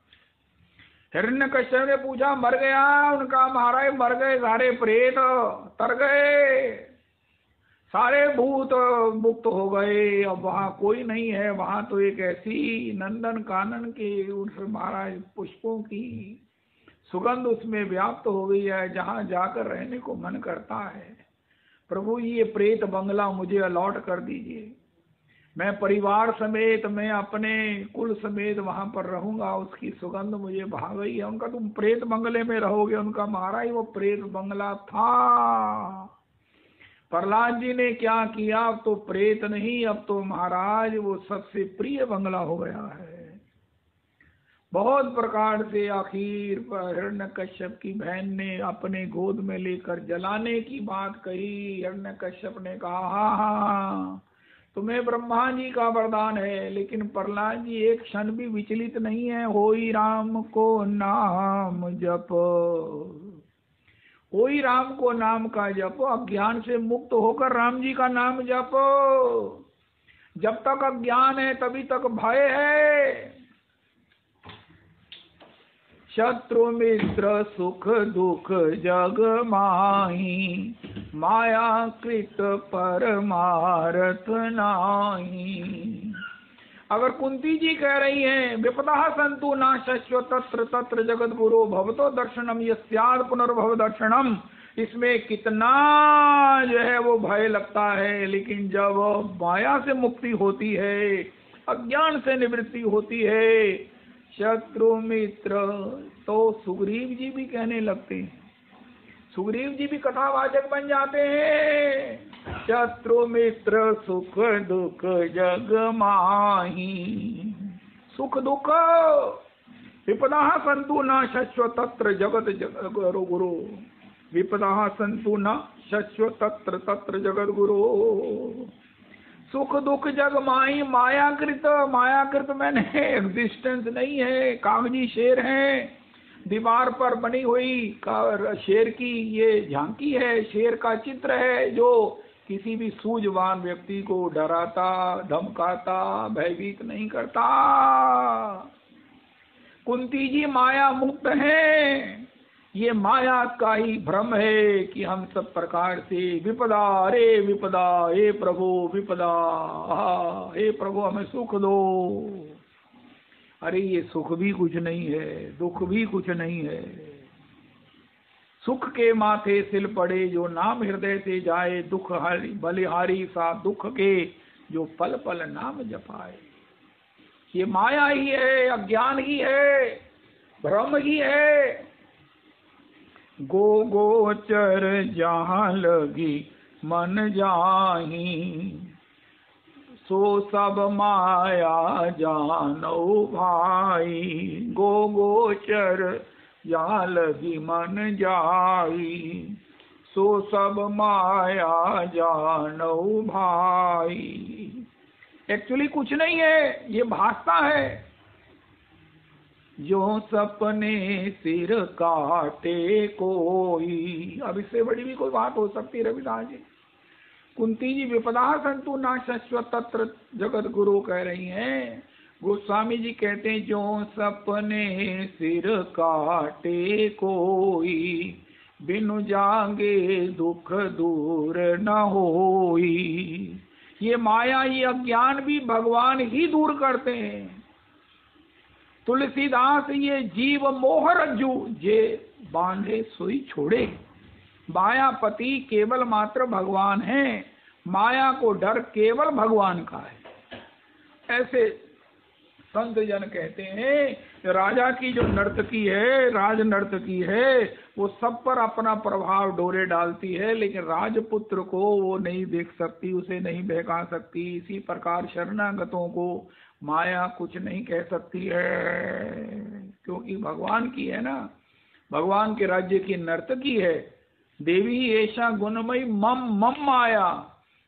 हिरण्यकश्यप ने पूछा मर गया? उनका महाराज मर गए, सारे प्रेत तर गए, सारे भूत मुक्त हो गए, अब वहाँ कोई नहीं है। वहाँ तो एक ऐसी नंदन कानन के उस महाराज पुष्पों की सुगंध उसमें व्याप्त हो गई है जहाँ जाकर रहने को मन करता है। प्रभु ये प्रेत बंगला मुझे अलॉट कर दीजिए, मैं परिवार समेत, मैं अपने कुल समेत वहां पर रहूंगा, उसकी सुगंध मुझे भा गई है। उनका तुम प्रेत बंगले में रहोगे? उनका महाराज वो प्रेत बंगला था। प्रहलाद जी ने क्या किया, अब तो प्रेत नहीं, अब तो महाराज वो सबसे प्रिय बंगला हो गया है। बहुत प्रकार से आखिर हिरण्यकश्यप की बहन ने अपने गोद में लेकर जलाने की बात कही। हिरण्यकश्यप ने कहा हाँ तुम्हें ब्रह्मा जी का वरदान है, लेकिन प्रहलाद जी एक क्षण भी विचलित नहीं है। होई राम को नाम जप, होई राम को नाम का जप, अज्ञान से मुक्त होकर राम जी का नाम जपो। जब तक अज्ञान है तभी तक भय है। शत्रु मित्र सुख दुख जग माही, माया कृत परमारथ नाही। अगर कुंती जी कह रही हैं विपदा संतु ना शश्व तत्र तत्र जगत गुरु भवतो दर्शनम यस्याद पुनर्भव दर्शनम, इसमें कितना जो है वो भय लगता है। लेकिन जब माया से मुक्ति होती है, अज्ञान से निवृत्ति होती है, शत्रु मित्र, तो सुग्रीव जी भी कहने लगते हैं, सुग्रीव जी भी कथावाचक बन जाते हैं। शत्रु मित्र सुख दुख जग माही, सुख दुख विपदा संतु न शश्व तत्र जगत गुरु, विपदा संतु न शश्व तत्र तत्र जगत गुरु। सुख दुख जग माही, मायाकृत, मायाकृत मैंने एग्जिस्टेंस नहीं है, कागजी शेर है, दीवार पर बनी हुई शेर की ये झांकी है, शेर का चित्र है जो किसी भी सूझवान व्यक्ति को डराता, धमकाता, भयभीत नहीं करता। कुंती जी माया मुक्त हैं। ये माया का ही भ्रम है कि हम सब प्रकार से विपदा, अरे विपदा, हे प्रभु विपदा, हे प्रभु हमें सुख दो। अरे ये सुख भी कुछ नहीं है, दुख भी कुछ नहीं है। सुख के माथे सिल पड़े जो नाम हृदय से जाए, दुख हरि बलिहारी सा दुख के जो पल पल नाम जपाए। ये माया ही है, अज्ञान ही है, भ्रम ही है। गो गोचर जहाँ लगी मन जाही, सो सब माया जानो भाई। गो गोचर जहाँ लगी मन जाई, सो सब माया जानो भाई। एक्चुअली कुछ नहीं है, ये भासता है। जो सपने सिर काटे कोई, अब इससे बड़ी भी कोई बात हो सकती है रविदास जी। कुंती जी विपदा संतु ना शाश्वत तत्र जगत गुरु कह रही हैं। गोस्वामी जी कहते हैं जो सपने सिर काटे कोई, बिनु जागे दुख दूर न होई। ये माया, ये अज्ञान भी भगवान ही दूर करते हैं। तुलसीदास ये जीव मोह रज्जु जे बांधे सोई छोड़े। मायापति केवल मात्र भगवान है, माया को डर केवल भगवान का है। ऐसे संत जन कहते हैं राजा की जो नर्तकी है, राज नर्तकी है, वो सब पर अपना प्रभाव डोरे डालती है, लेकिन राजपुत्र को वो नहीं देख सकती, उसे नहीं बहका सकती। इसी प्रकार शरणागतों को माया कुछ नहीं कह सकती है, क्योंकि भगवान की है ना, भगवान के राज्य की नर्तकी है। देवी ऐसा गुणमयी मम मम माया,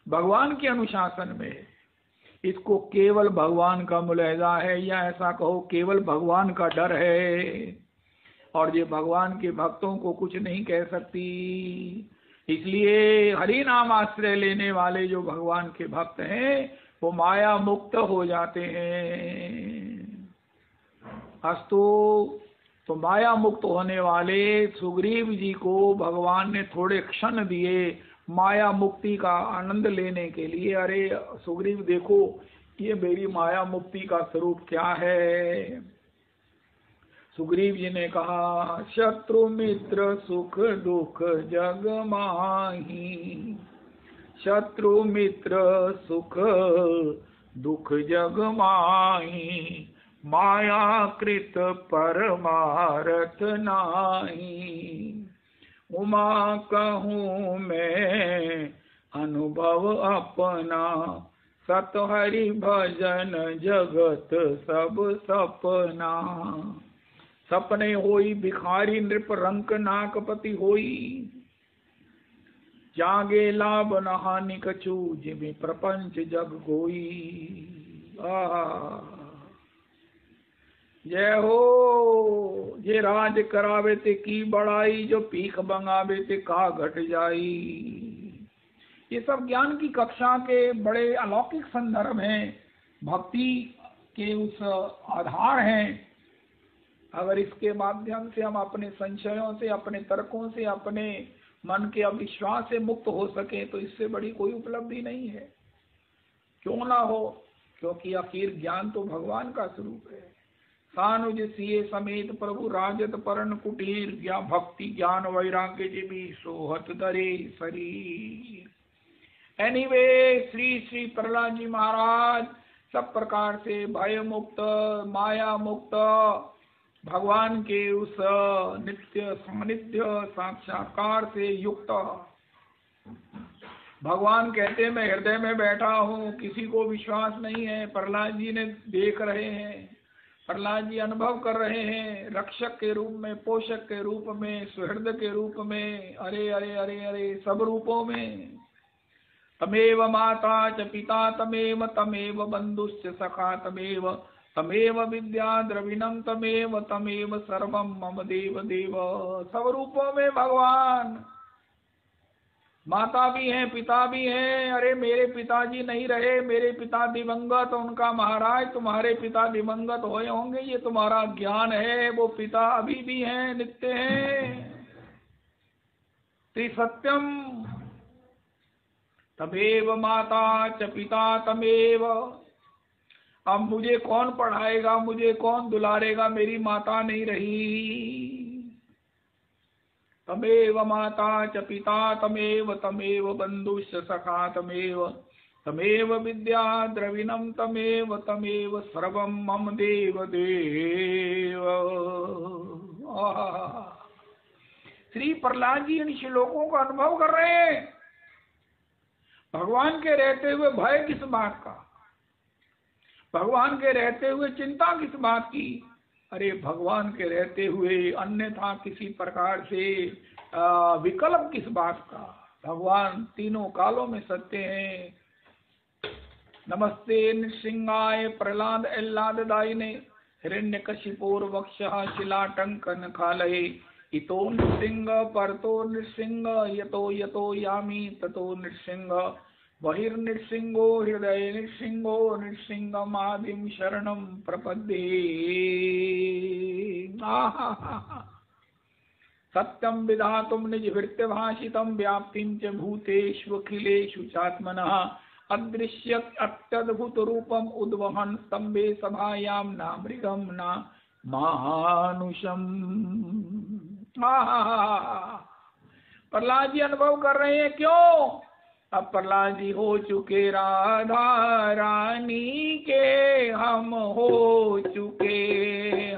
भगवान के अनुशासन में है। इसको केवल भगवान का मुलाहिजा है, या ऐसा कहो केवल भगवान का डर है, और ये भगवान के भक्तों को कुछ नहीं कह सकती। इसलिए हरि नाम आश्रय लेने वाले जो भगवान के भक्त हैं वो माया मुक्त हो जाते हैं। अस्तु, तो माया मुक्त होने वाले सुग्रीव जी को भगवान ने थोड़े क्षण दिए माया मुक्ति का आनंद लेने के लिए। अरे सुग्रीव देखो, ये मेरी माया मुक्ति का स्वरूप क्या है। सुग्रीव जी ने कहा, शत्रु मित्र सुख दुख जग माही, शत्रु मित्र सुख दुख जग माही, माया कृत परमारथ नाही। उमा कहूँ मैं अनुभव अपना, सत हरि भजन जगत सब सपना। सपने होई भिखारी नृप रंक नाकपति होई, जागे लाभ न हानि कछु जिमि प्रपंच जग गोई। जय हो। ये राज करावे ते की बड़ाई, जो पीख बंगावे ते का घट जाई। ये सब ज्ञान की कक्षा के बड़े अलौकिक संदर्भ हैं, भक्ति के उस आधार हैं। अगर इसके माध्यम से हम अपने संशयों से, अपने तर्कों से, अपने मन के अविश्वास से मुक्त हो सके, तो इससे बड़ी कोई उपलब्धि नहीं है। क्यों ना हो, क्योंकि आखिर ज्ञान तो भगवान का स्वरूप है। सानुज सिए समेत प्रभु राजत परण कुटीर, ज्ञा भक्ति ज्ञान वैराग्य जिबी सोहत दरे शरीर। एनीवे, श्री श्री प्रहलाद जी महाराज सब प्रकार से भय मुक्त, माया मुक्त, भगवान के उस नित्य सानिध्य साक्षात्कार से युक्त। भगवान कहते मैं हृदय में बैठा हूँ, किसी को विश्वास नहीं है। प्रहलाद जी ने देख रहे हैं, प्रहलाद जी अनुभव कर रहे हैं, रक्षक के रूप में, पोषक के रूप में, सुहृद के रूप में, अरे अरे अरे अरे सब रूपों में। तमेव माता च पिता तमेव, तमेव बंधुश्च सखा तमेव, तमेव विद्या द्रविणं तमेव, तमेव सर्वं मम देव देव। सब रूपों में भगवान, माता भी हैं, पिता भी हैं। अरे मेरे पिताजी नहीं रहे, मेरे पिता दिवंगत, उनका महाराज तुम्हारे पिता दिवंगत हुए होंगे, ये तुम्हारा ज्ञान है। वो पिता अभी भी हैं, नित्य हैं। त्रिसत्यम तमेव माता च पिता तमेव। अब मुझे कौन पढ़ाएगा, मुझे कौन दुलारेगा, मेरी माता नहीं रही। तमेव माता च पिता तमेव, तमेव बंधुश्च सखा तमेव, तमेव विद्या द्रविणम तमेव तमेव सर्वम मम देव देव। श्री प्रहलाद जी इन श्लोकों का अनुभव कर रहे हैं। भगवान के रहते हुए भय किस बात का, भगवान के रहते हुए चिंता किस बात की। अरे भगवान के रहते हुए अन्यथा किसी प्रकार से विकल्प किस बात का। भगवान तीनों कालों में सत्य हैं। नमस्ते नृसिंहाय प्रहलाद एह्लाददायिने हिरण्यकशिपोर्वक्षः शिलाटंकन कालये इतो नृसिंह परतो नृसिंह यतो यतो यामि ततो नृसिंह बहिर्नृसिंहो हृदय नृसिंहो नृसिंहमादिं शरणं प्रपद्ये। सत्यं विधातुं निजभृत्यभाषितं व्याप्तिं च भूतेषु अखिलेषु चात्मनः अदृश्यत् अत्यद्भुत रूपम उद्वहन् स्तंभे सभायां न मृगम न मानुषम। प्रहलाद जी अनुभव कर रहे हैं। क्यों? अब प्रहलाद जी हो चुके राधा रानी के, हम हो चुके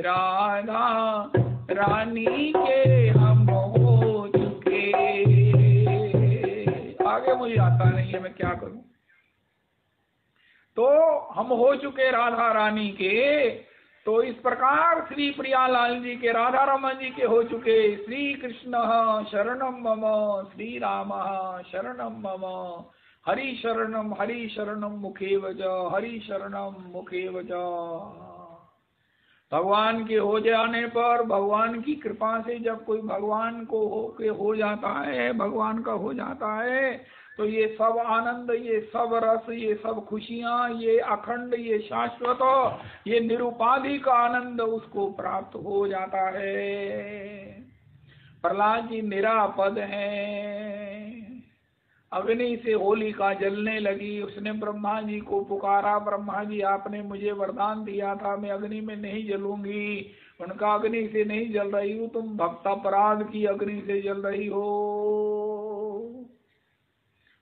राधा रानी के, हम हो चुके। आगे मुझे आता नहीं है, मैं क्या करूं। तो हम हो चुके राधा रानी के, तो इस प्रकार श्री प्रियालाल जी के, राधा रमन जी के हो चुके। श्री कृष्ण शरणम मम, श्री राम शरणम मम, हरि शरणम मुखे वच, हरि शरणम मुखे वच। भगवान के हो जाने पर, भगवान की कृपा से जब कोई भगवान को हो जाता है, भगवान का हो जाता है, तो ये सब आनंद, ये सब रस, ये सब खुशियां, ये अखंड, ये शाश्वत, ये निरुपाधि का आनंद उसको प्राप्त हो जाता है। प्रहलाद जी निरापद हैं। अग्नि से होलिका जलने लगी, उसने ब्रह्मा जी को पुकारा, ब्रह्मा जी आपने मुझे वरदान दिया था मैं अग्नि में नहीं जलूंगी। उनका अग्नि से नहीं जल रही हूँ, तुम भक्तापराध की अग्नि से जल रही हो।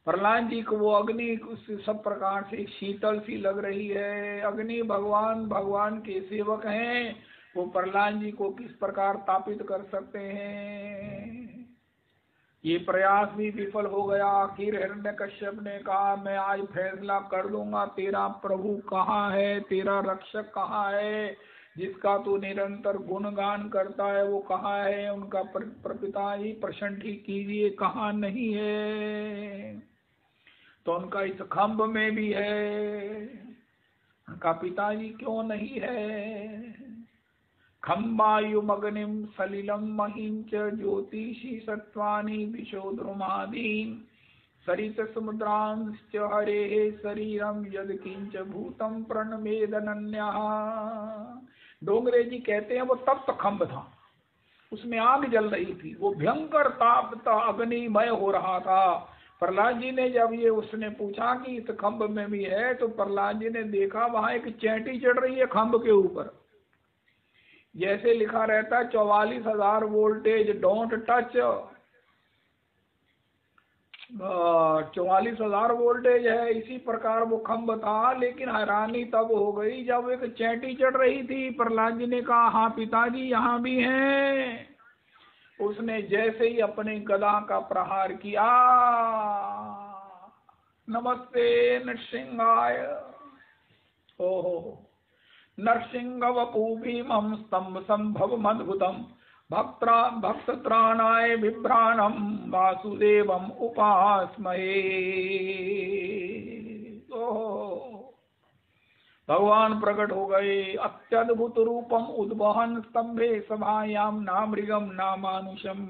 प्रहलाद जी को वो अग्नि सब प्रकार से शीतल सी लग रही है। अग्नि भगवान के सेवक हैं, वो प्रहलाद जी को किस प्रकार तापित कर सकते हैं। ये प्रयास भी विफल हो गया। आखिर हिरण्यकश्यप ने कहा मैं आज फैसला कर दूंगा, तेरा प्रभु कहाँ है, तेरा रक्षक कहाँ है, जिसका तू निरंतर गुणगान करता है वो कहाँ है। उनका पिताजी प्रश्न ठीक कीजिए कहाँ नहीं है। तो उनका इस खम्भ में भी है, उनका पिताजी क्यों नहीं है। खम्बायुमग्निं सलिलं महिं च ज्योतिषि सत्त्वानि दिशो द्रुमादीन् सरित समुद्रांश्च हरेः शरीरं यद्किंच भूतं प्रणमेदनन्यः। डोंगरे जी कहते हैं वो तप्त खम्भ था, उसमें आग जल रही थी, वो भयंकर ताप अग्निमय हो रहा था। प्रहलाद जी ने जब ये उसने पूछा कि इस खम्भ में भी है, तो प्रहलाद जी ने देखा वहां एक चैंटी चढ़ रही है खम्भ के ऊपर। जैसे लिखा रहता है 44,000 वोल्टेज डोंट टच, 44,000 वोल्टेज है, इसी प्रकार वो खम्भ था। लेकिन हैरानी तब हो गई जब एक चैंटी चढ़ रही थी। प्रहलाद जी ने कहा हाँ पिताजी यहाँ भी हैं। उसने जैसे ही अपने गदा का प्रहार किया, नमस्ते नृसिंहाय, ओहो नरसिंह वपू भीमं स्तंभ संभव मद्भुतम भक्त त्राणाय बिभ्राणम वासुदेवम उपास्महे। भगवान प्रकट हो गए, अत्यद्भुत रूपम उद्वहन स्तंभे सभायाम ना मृगम ना मानुषम।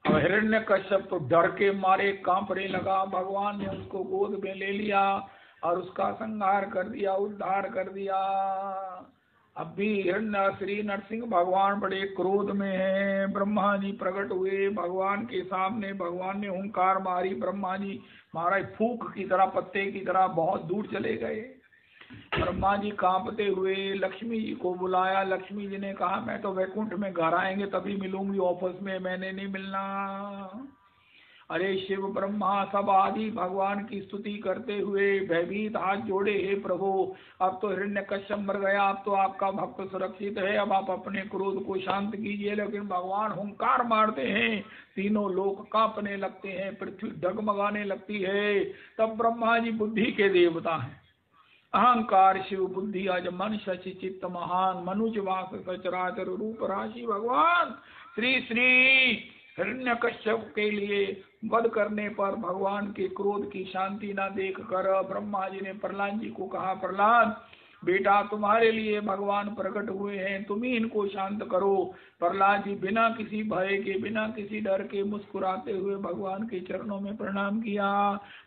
अब हिरण्यकश्यप तो डर के मारे कांपने लगा। भगवान ने उसको गोद में ले लिया और उसका संहार कर दिया, उद्धार कर दिया। अब भी श्री नरसिंह भगवान बड़े क्रोध में हैं। ब्रह्मा जी प्रकट हुए भगवान के सामने, भगवान ने हुंकार मारी, ब्रह्मा जी महाराज फूक की तरह, पत्ते की तरह बहुत दूर चले गए। ब्रह्मा जी कांपते हुए लक्ष्मी जी को बुलाया। लक्ष्मी जी ने कहा मैं तो वैकुंठ में घर आएंगे तभी मिलूंगी, ऑफिस में मैंने नहीं मिलना। अरे शिव ब्रह्मा सब आदि भगवान की स्तुति करते हुए भयभीत हाथ जोड़े, हे प्रभु अब तो हिरण्यकश्यप मर गया, अब तो आपका भक्त सुरक्षित है, अब आप अपने क्रोध को शांत कीजिए। लेकिन भगवान हुंकार मारते हैं, तीनों लोग कांपने लगते हैं, पृथ्वी डगमगाने लगती है। तब ब्रह्मा जी बुद्धि के देवता हैं, अहंकार शिव, बुद्धि अज, मन शशि चित्त महान, मनुज वास सचराचर रूप राशि भगवान श्री श्री हिरण्यकश्यप के लिए वध करने पर भगवान के क्रोध की शांति न देख कर ब्रह्मा जी ने प्रहलाद जी को कहा, प्रहलाद बेटा तुम्हारे लिए भगवान प्रकट हुए हैं, तुम ही इनको शांत करो। प्रहलाद जी बिना किसी भय के, बिना किसी डर के मुस्कुराते हुए भगवान के चरणों में प्रणाम किया।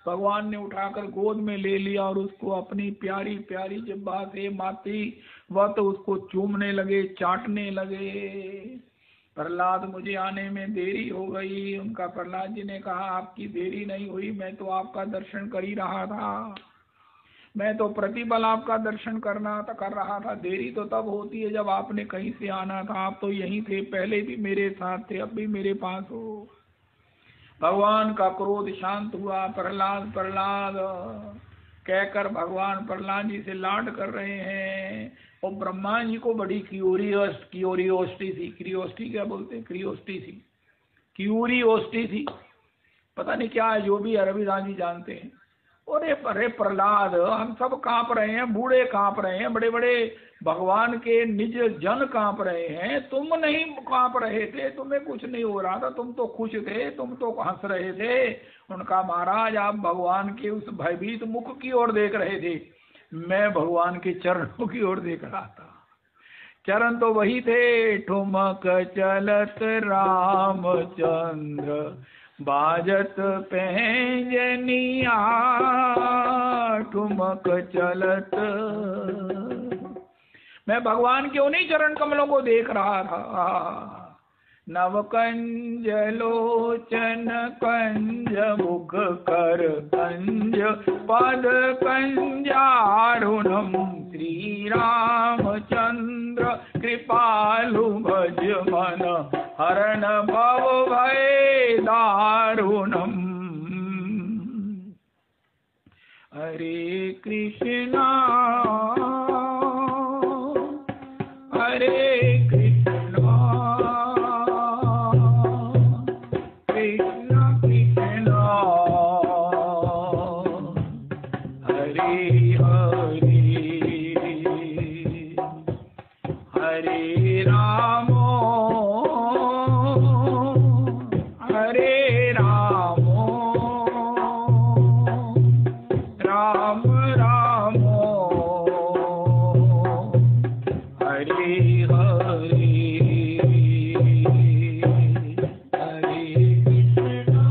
भगवान ने उठाकर गोद में ले लिया और उसको अपनी प्यारी प्यारी जिह्वा से माती वह तो उसको चूमने लगे, चाटने लगे। प्रहलाद मुझे आने में देरी हो गई। उनका प्रहलाद जी ने कहा, आपकी देरी नहीं हुई, मैं तो आपका दर्शन कर ही रहा था, मैं तो प्रतिपल आपका दर्शन कर रहा था। देरी तो तब होती है जब आपने कहीं से आना था, आप तो यहीं थे, पहले भी मेरे साथ थे, अब भी मेरे पास हो। भगवान का क्रोध शांत हुआ। प्रहलाद प्रहलाद कहकर भगवान प्रहलाद जी से लाड कर रहे हैं। और ब्रह्मा जी को बड़ी क्यूरियोसिटी थी, क्यूरियोसिटी क्या बोलते हैं, क्यूरियोसिटी थी, पता नहीं क्या है, जो भी रविदास जी जानते हैं। अरे प्रहलाद, हम सब कांप रहे हैं, बूढ़े कांप रहे हैं, बड़े बड़े भगवान के निज जन कांप रहे हैं, तुम नहीं कांप रहे थे, तुम्हें कुछ नहीं हो रहा था, तुम तो खुश थे, तुम तो हंस रहे थे। उनका महाराज आप भगवान के उस भयभीत मुख की ओर देख रहे थे, मैं भगवान के चरणों की ओर देख रहा था। चरण तो वही थे, ठुमक चलत रामचंद्र बाजत पैंजनिया, ठुमक चलत। मैं भगवान के उन्हीं चरण कमलों को देख रहा था। नव कंज लोचन कंज मुख कर कंज पद कंजारुणम, श्री रामचंद्र कृपालु भज मन हरण भव भय दारुणम। हरे कृष्णा हरे कृष्णा कृष्णा कृष्णा हरे हरे, हरे राम हरे राम, राम राम हरे हरे, हरे कृष्णा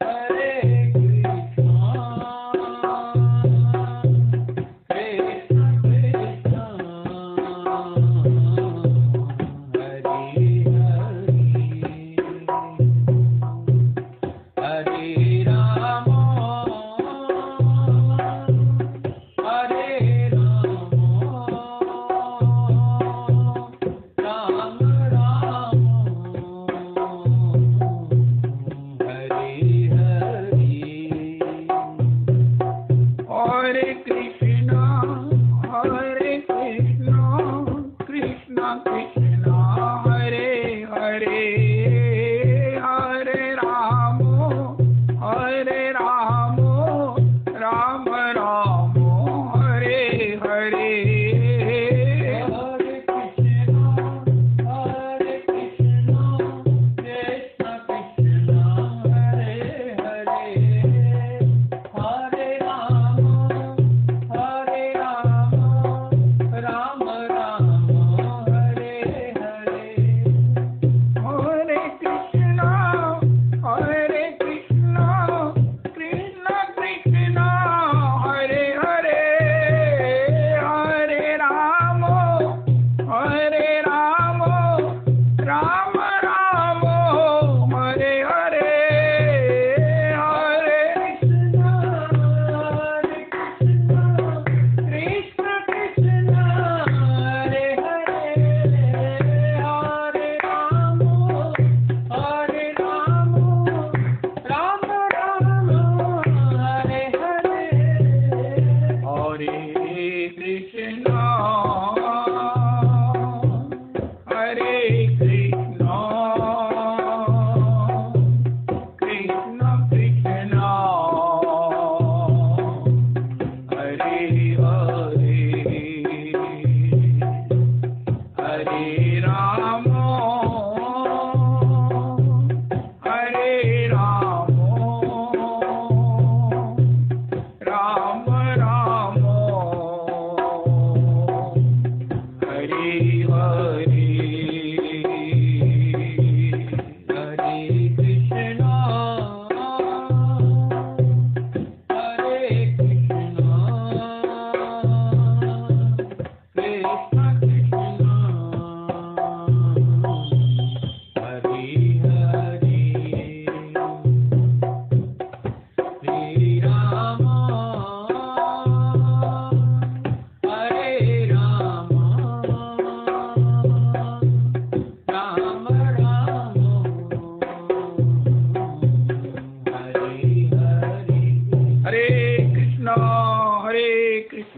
हरे कृष्णा कृष्ण कृष्ण हरे हरे, हरे राम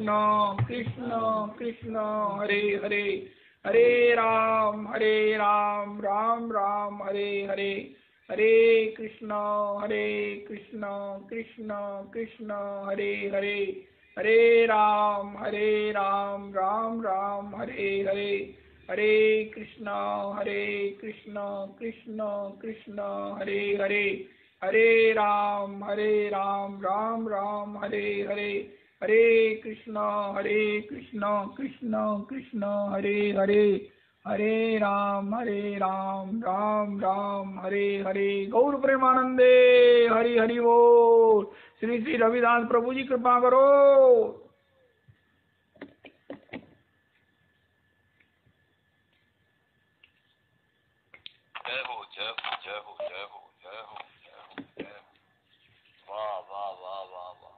कृष्ण कृष्ण कृष्ण हरे हरे, हरे राम राम राम हरे हरे, हरे कृष्ण कृष्ण कृष्ण हरे हरे, हरे राम राम राम हरे हरे, हरे कृष्ण कृष्ण कृष्ण हरे हरे, हरे राम राम राम हरे हरे, हरे कृष्ण कृष्ण कृष्ण हरे हरे, हरे राम राम राम हरे हरे। गौर प्रेमानंदे हरि हरि बोल। श्री श्री रविदास प्रभु जी कृपा करो। जय हो जय हो जय हो जय हो जय हो जय हो जय हो। वाह वाह वाह वाह वाह।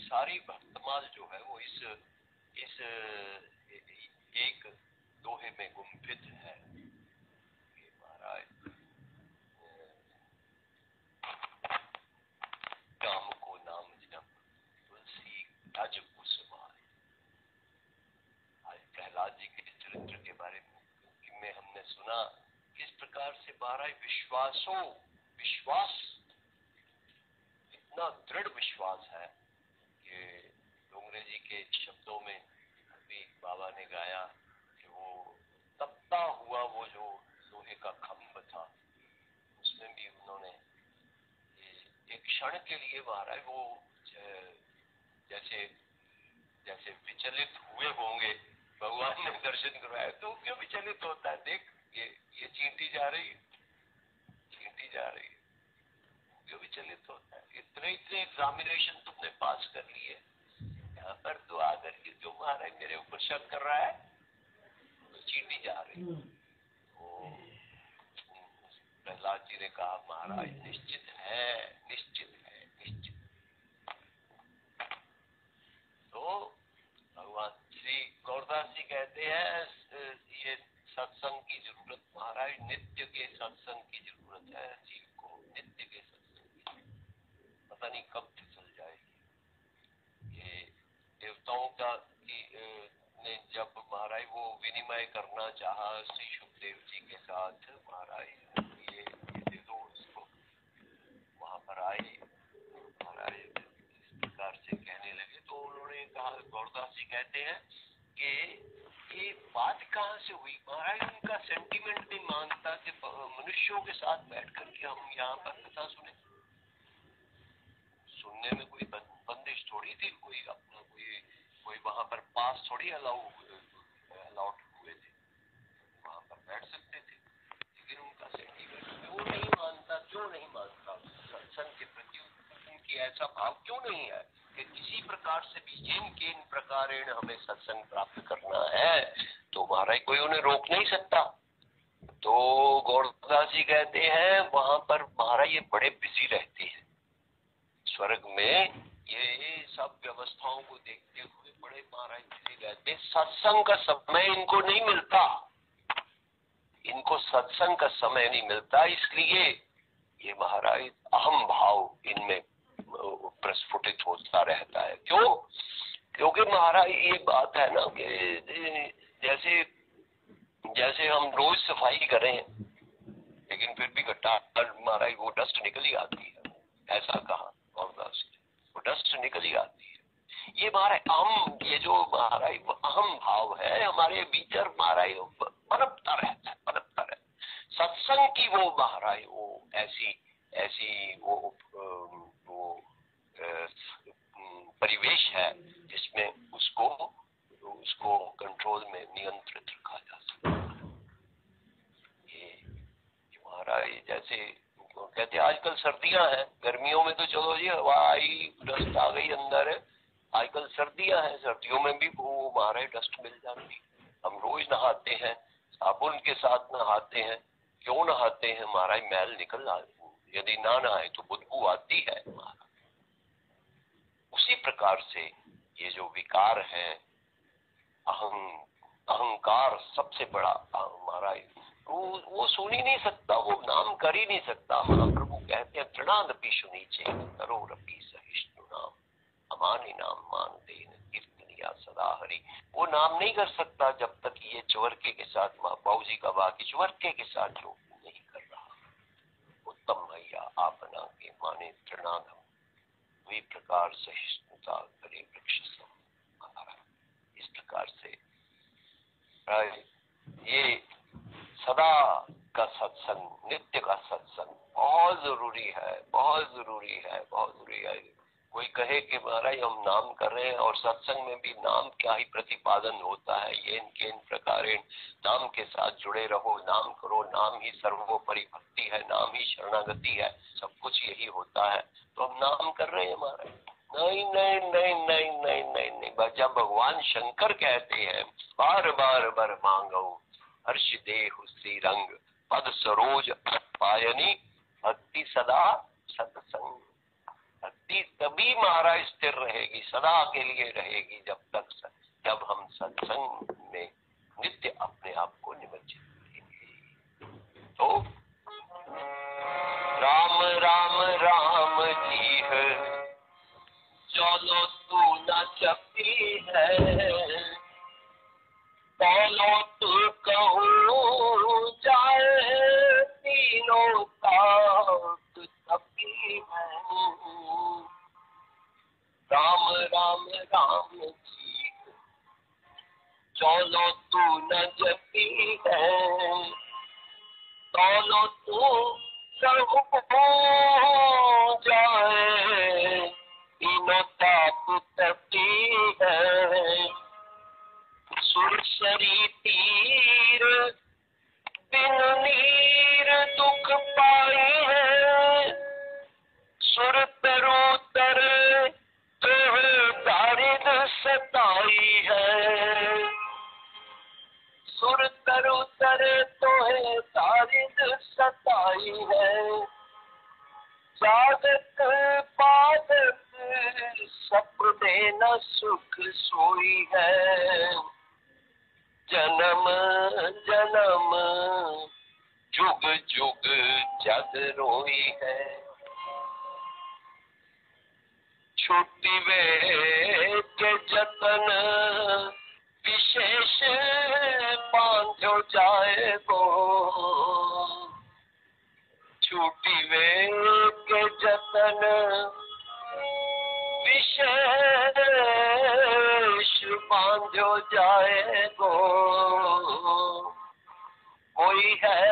सारी भक्तमाल जो है वो इस एक दोहे में गुम्फित है। ये महाराज राम को नाम जप तुलसी राज कुसुमाय। आज प्रहलाद जी के चरित्र के बारे में हमने सुना किस प्रकार से महाराज विश्वास इतना दृढ़ विश्वास है कि डोंगरे जी के शब्दों में अभी बाबा ने गाया कि वो तपता हुआ वो जो लोहे का खंभ था उसमें भी उन्होंने एक क्षण के लिए महाराज वो जैसे जैसे विचलित हुए होंगे। भगवान ने दर्शन करवाया तो क्यों विचलित होता है? देख ये चींटी जा रही है, चींटी जा रही है, क्यों विचलित होता है? इतने एग्जामिनेशन तुमने पास कर लिए, यहाँ पर तो आकर के जो महाराज मेरे ऊपर शक कर रहा है तो चींटी जा रही है। तो प्रहलाद जी ने कहा महाराज निश्चित है निश्चित है निश्चित। तो भगवान श्री गौरदास जी कहते हैं ये सत्संग की जरूरत महाराज, नित्य के सत्संग की जरूरत है जीव को, नित्य के सत्संग की। पता नहीं कब फिसल जाएगी। ये देवताओं का ने जब महाराज वो विनिमय करना चाहा श्री सुखदेव जी के साथ, महाराज ये दे दो इसको, वहां पर आए महाराज इस प्रकार से कहने लगे तो उन्होंने कहा, गौरदास जी कहते हैं कि ये बात कहाँ से हुई महाराज? उनका सेंटीमेंट नहीं मांगता कि मनुष्यों के साथ बैठ करके हम यहाँ पर कथा सुनने में कोई बंदिश थोड़ी थी, कोई अपना कोई वहां पर पास थोड़ी अलाउड हुए थे, वहां पर बैठ सकते थे। लेकिन उनका सेंटीमेंट क्यों नहीं मानता, क्यों नहीं मानता? सत्संग के प्रति उनकी ऐसा भाव क्यों नहीं है कि किसी प्रकार से भी जिन प्रकारेण हमें सत्संग प्राप्त करना है तो महाराज कोई उन्हें रोक नहीं सकता। तो गौरदास जी कहते हैं वहां पर महाराज ये बड़े बिजी रहते हैं, स्वर्ग में ये सब व्यवस्थाओं को देखते हुए बड़े महाराज बिजी रहते। सत्संग का समय इनको नहीं मिलता, इनको सत्संग का समय नहीं मिलता, इसलिए ये महाराज अहम भाव इनमें प्रस्फुटित होता रहता है। क्यों? क्योंकि महाराज ये बात है ना कि जैसे हम रोज सफाई करें लेकिन फिर भी गड्ढा महाराज वो डस्ट निकल ही आती है, ऐसा कहा गौरदास ने, वो डस्ट निकल ही आती है। ये महाराज ये जो महाराज अहम भाव है हमारे भीतर महाराज पनपता रहता है, पनपता रहता है। सत्संग की वो महाराज वो ऐसी वो परिवेश है जिसमें उसको कंट्रोल में नियंत्रित रखा जा सकता है। ये महाराज जैसे कहते हैं आजकल सर्दियां हैं, गर्मियों में तो चलो जी हवा आई डस्ट आ गई अंदर है, आजकल सर्दियां हैं, सर्दियों में भी वो महाराज डस्ट मिल जाती। हम रोज नहाते हैं, साबुन के साथ नहाते हैं, क्यों नहाते हैं महाराज? मैल निकल आती, यदि ना नहाए तो बदबू आती है महाराज। उसी प्रकार से ये जो विकार है अहंकार सबसे बड़ा महाराज वो सुन ही नहीं सकता, वो नाम कर ही नहीं सकता। महाप्रभु कहते हैं तृणादपि सुनीचे करो रपि सहिष्णु नाम अमानि नाम मान देन कीर्तनिया नाम नहीं कर सकता जब तक ये चुवरके के साथ, बाबूजी का बाकी चुवरके के साथ योग नहीं कर रहा। उत्तम भैया आपना के माने तृणागम, वी प्रकार सहिष्णुता करे वृक्ष सम। इस प्रकार से ये सदा का सत्संग, नित्य का सत्संग बहुत जरूरी है, बहुत जरूरी है, बहुत जरूरी है। कोई कहे कि महाराज हम नाम कर रहे हैं और सत्संग में भी नाम क्या ही प्रतिपादन होता है, ये इनके इन प्रकार नाम के साथ जुड़े रहो, नाम करो, नाम ही सर्वोपरि भक्ति है, नाम ही शरणागति है, सब कुछ यही होता है, तो हम नाम कर रहे हैं महाराज। नहीं नहीं नहीं नहीं नहीं नहीं नहीं, जब भगवान शंकर कहते हैं बार बार बर मांगो हर्ष देहु श्री रंग पद सरोज पायनी, भक्ति सदा सत्संग, भक्ति तभी महाराज स्थिर रहेगी, सदा के लिए रहेगी, जब हम सत्संग में नित्य अपने आप को निमज्जित करेंगे। तो राम राम राम जी है, चलो तू न जपी है, बोलो तू कहूँ जाए तीनों ताक तपी है। राम राम राम जी चलो तू न जपी है, बोलो तू कहूँ जाए तीनों ताक तपी है। सुरसरी तीर बिन नीर दुख पाई है, सुर तरु तर दारिद सताई है, सुर तरु तर तोहे दारिद सताई है। साधक पादक सपने न सुख सोई है, जन्म जन्म जुग जुग जग रोई है। छुट्टी वे के जतन विशेष बांधो जाए गो, छुट्टी वे के जतन विशेष बांधो जाए गो। कोई है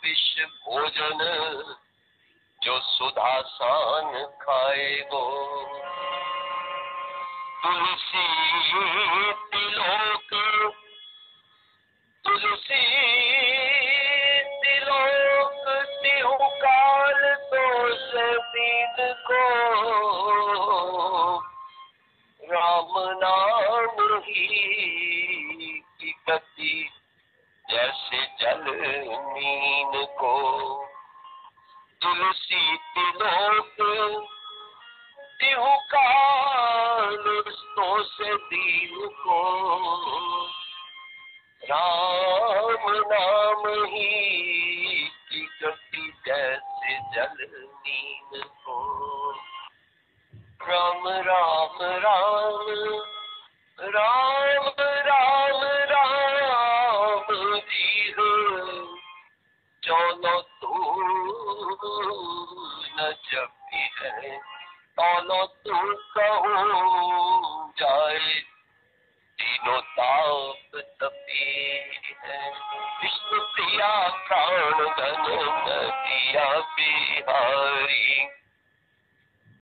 विष भोजन जो सुधासान खाएगो, तुलसी तिलोक तुलसी तिलोक तिहु काल दोष दीन को, राम नाम ही की गति जैसे जल नीन को। तुलसी तिलोक तिहु काल दोष दीन को, राम नाम ही की गति जैसे जल नीन को। राम राम राम राम राम राम जी हो, चलो तू न जपी है, चलो तू कहूँ जाए तीनों ताप तपी है। विष्णु प्रिया प्राण धन नदिया बिहारी,